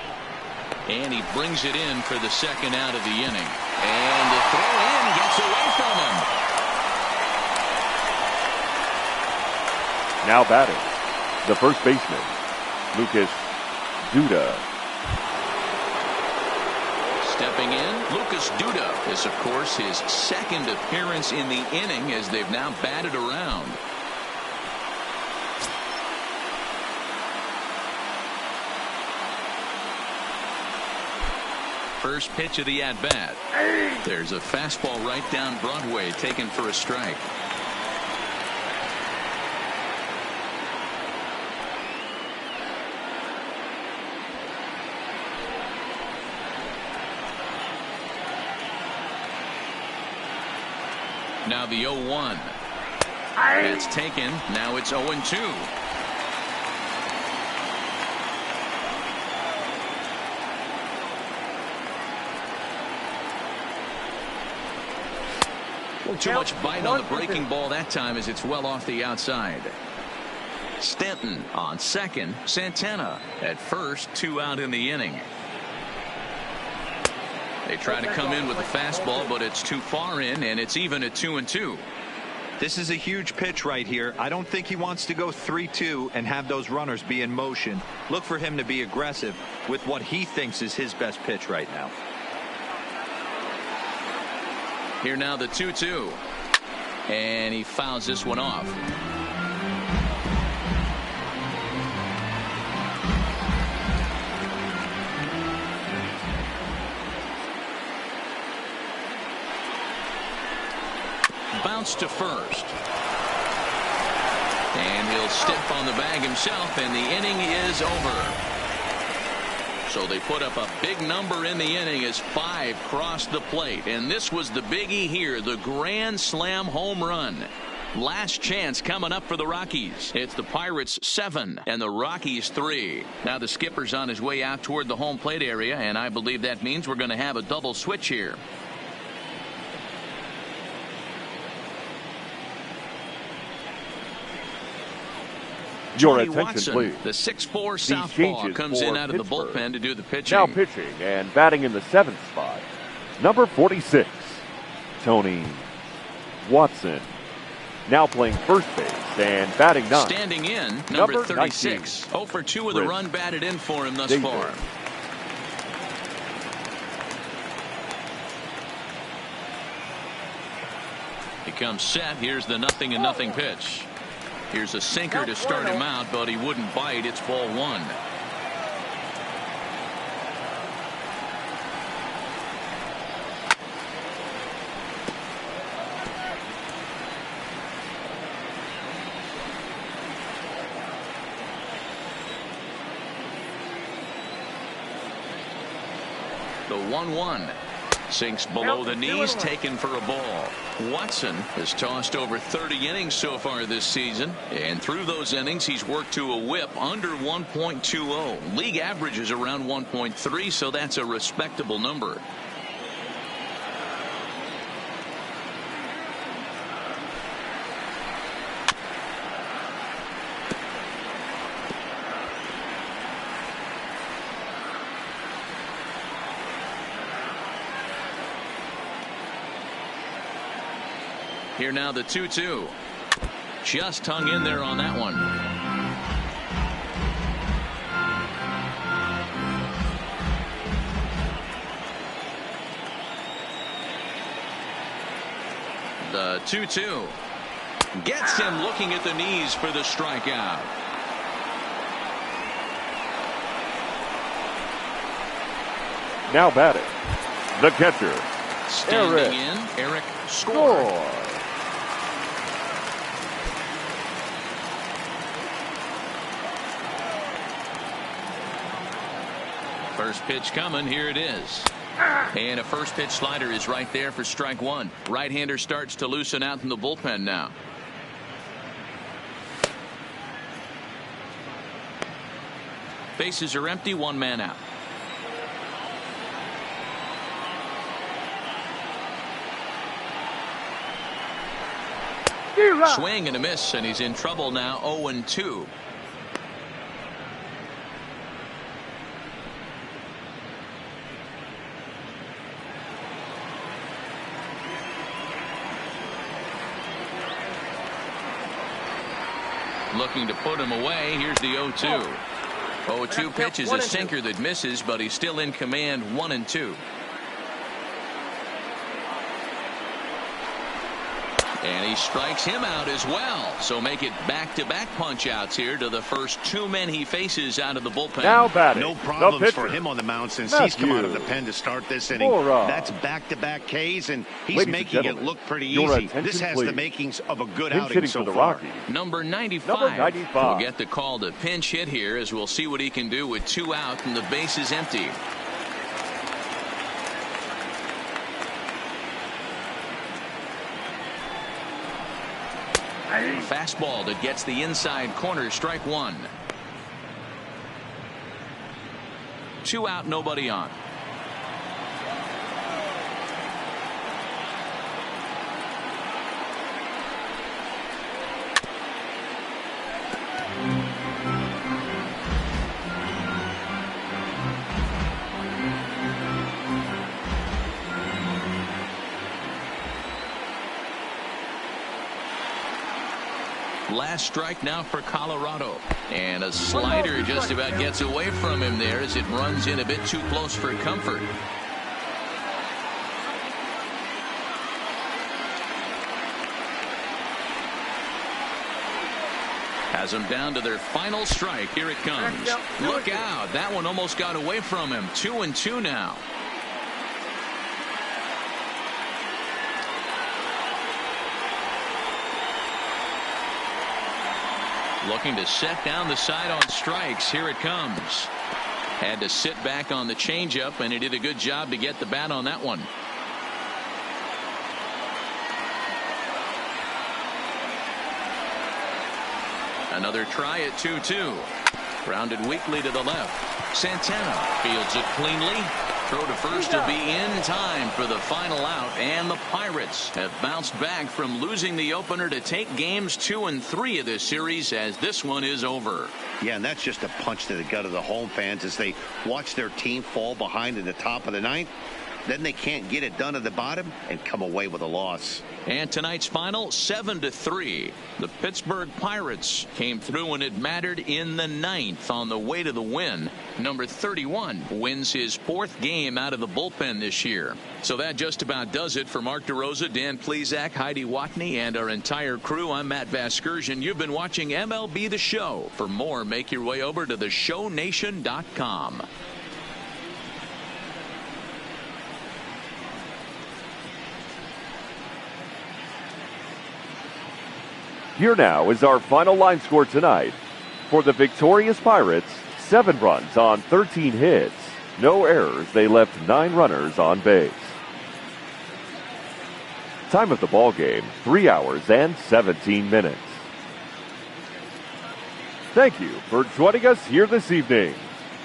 And he brings it in for the second out of the inning. And the throw in gets away from him. Now batting, the first baseman, Lucas Duda. Stepping in, Lucas Duda is, of course, his second appearance in the inning as they've now batted around. First pitch of the at-bat. There's a fastball right down Broadway taken for a strike. Now the 0-1. It's taken. Now it's 0-2. Too much bite on the breaking ball that time as it's well off the outside. Stanton on second. Santana at first. 2 out in the inning. They try to come in with a fastball, but it's too far in, and it's even at 2-2. This is a huge pitch right here. I don't think he wants to go 3-2 and have those runners be in motion. Look for him to be aggressive with what he thinks is his best pitch right now. Here now the 2-2. And he fouls this one off. Bounce to first. And he'll step on the bag himself, and the inning is over. So they put up a big number in the inning as 5 crossed the plate. And this was the biggie here, the grand slam home run. Last chance coming up for the Rockies. It's the Pirates 7 and the Rockies 3. Now the skipper's on his way out toward the home plate area, and I believe that means we're going to have a double switch here. Your Johnny attention, Watson, please. the 6'4" These southpaw, changes comes for in out of the Pittsburgh. bullpen to do the pitching. Now pitching and batting in the 7th spot, number 46, Tony Watson. Now playing first base and batting 9. Standing in, number 36. 19, 0 for 2 with a Chris run batted in for him thus Davis. far. He comes set. Here's the 0-0 pitch. Here's a sinker to start him out, but he wouldn't bite. It's ball 1. The 1-1. Sinks below the knees, taken for a ball. Watson has tossed over 30 innings so far this season, and through those innings he's worked to a whip under 1.20. League average is around 1.3, so that's a respectable number. Here now the 2-2. Just hung in there on that one. The 2-2. Gets him looking at the knees for the strikeout. Now batting, the catcher, Standing in, Eric Score. First pitch coming. Here it is. And a first pitch slider is right there for strike one. Right-hander starts to loosen out in the bullpen now. Bases are empty. One man out. Swing and a miss, and he's in trouble now. 0-2. Looking to put him away. Here's the 0-2. 0-2 pitch is a sinker that misses, but he's still in command. 1-2. And he strikes him out as well. So make it back-to-back punch-outs here to the first two men he faces out of the bullpen. Now batting, no problems for him on the mound since he's come out of the pen to start this inning. That's back-to-back Ks, and he's making it look pretty easy. This has the makings of a good outing so far. Number 95 will get the call to pinch hit here, as we'll see what he can do with two out and the base is empty. Fastball that gets the inside corner. Strike one. Two out, nobody on. Last strike now for Colorado, and a slider just about gets away from him there as it runs in a bit too close for comfort. Has them down to their final strike. Here it comes. Look out, that one almost got away from him. 2-2 now. Looking to set down the side on strikes. Here it comes. Had to sit back on the changeup, and he did a good job to get the bat on that one. Another try at 2-2. Grounded weakly to the left. Santana fields it cleanly. Throw to first will be in time for the final out, and the Pirates have bounced back from losing the opener to take games 2 and 3 of this series, as this one is over. Yeah, and that's just a punch to the gut of the home fans as they watch their team fall behind in the top of the ninth. Then they can't get it done at the bottom and come away with a loss. And tonight's final, 7-3. The Pittsburgh Pirates came through when it mattered in the ninth on the way to the win. Number 31 wins his fourth game out of the bullpen this year. So that just about does it for Mark DeRosa, Dan Plesac, Heidi Watney, and our entire crew. I'm Matt Vasgersian. You've been watching MLB The Show. For more, make your way over to theshownation.com. Here now is our final line score tonight. For the victorious Pirates, 7 runs on 13 hits. No errors. They left 9 runners on base. Time of the ball game, 3 hours and 17 minutes. Thank you for joining us here this evening.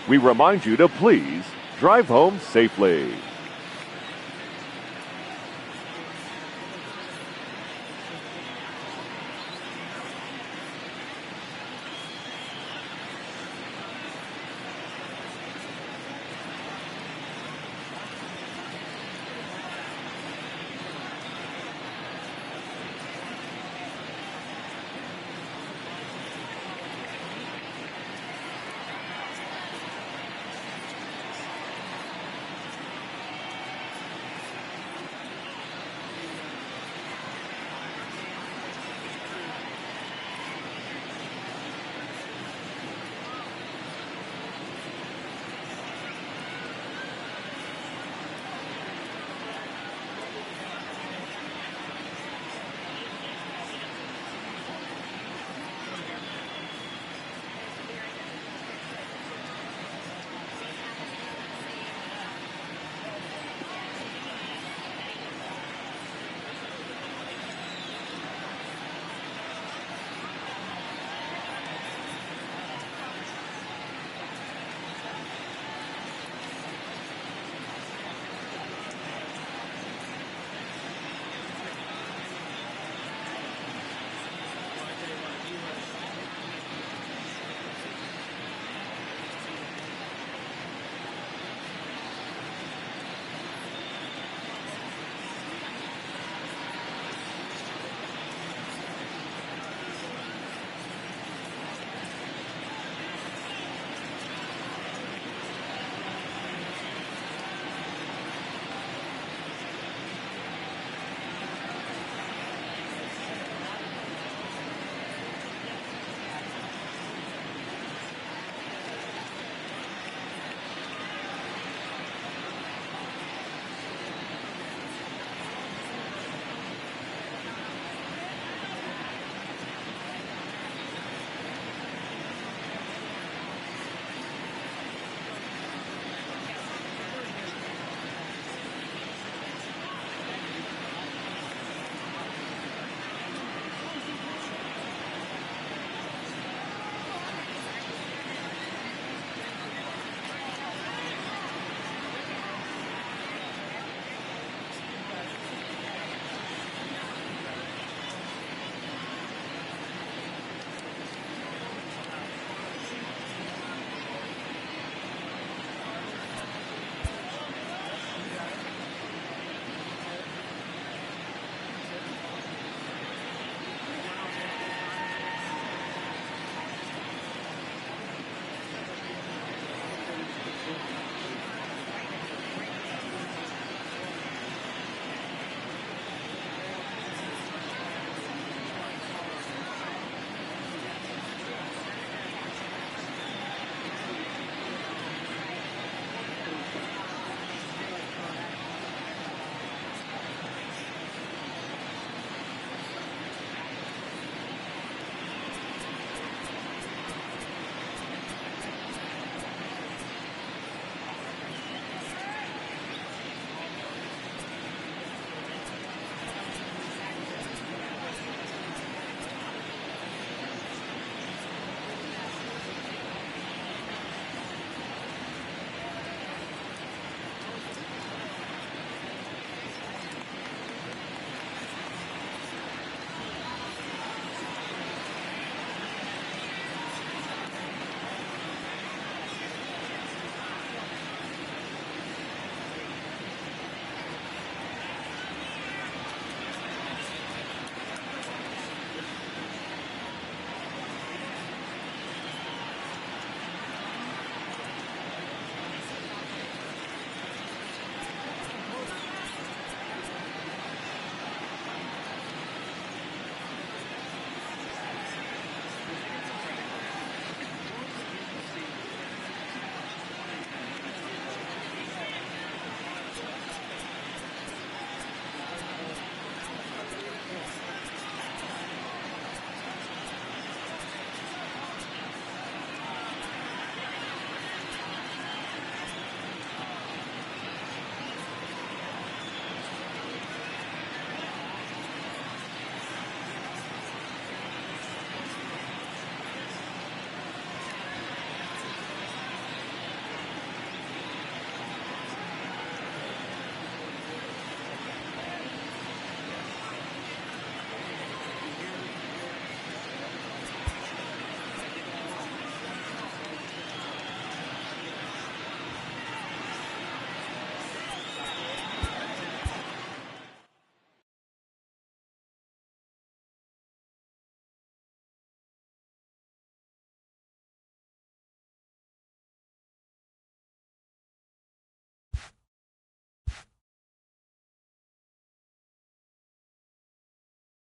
We remind you to please drive home safely.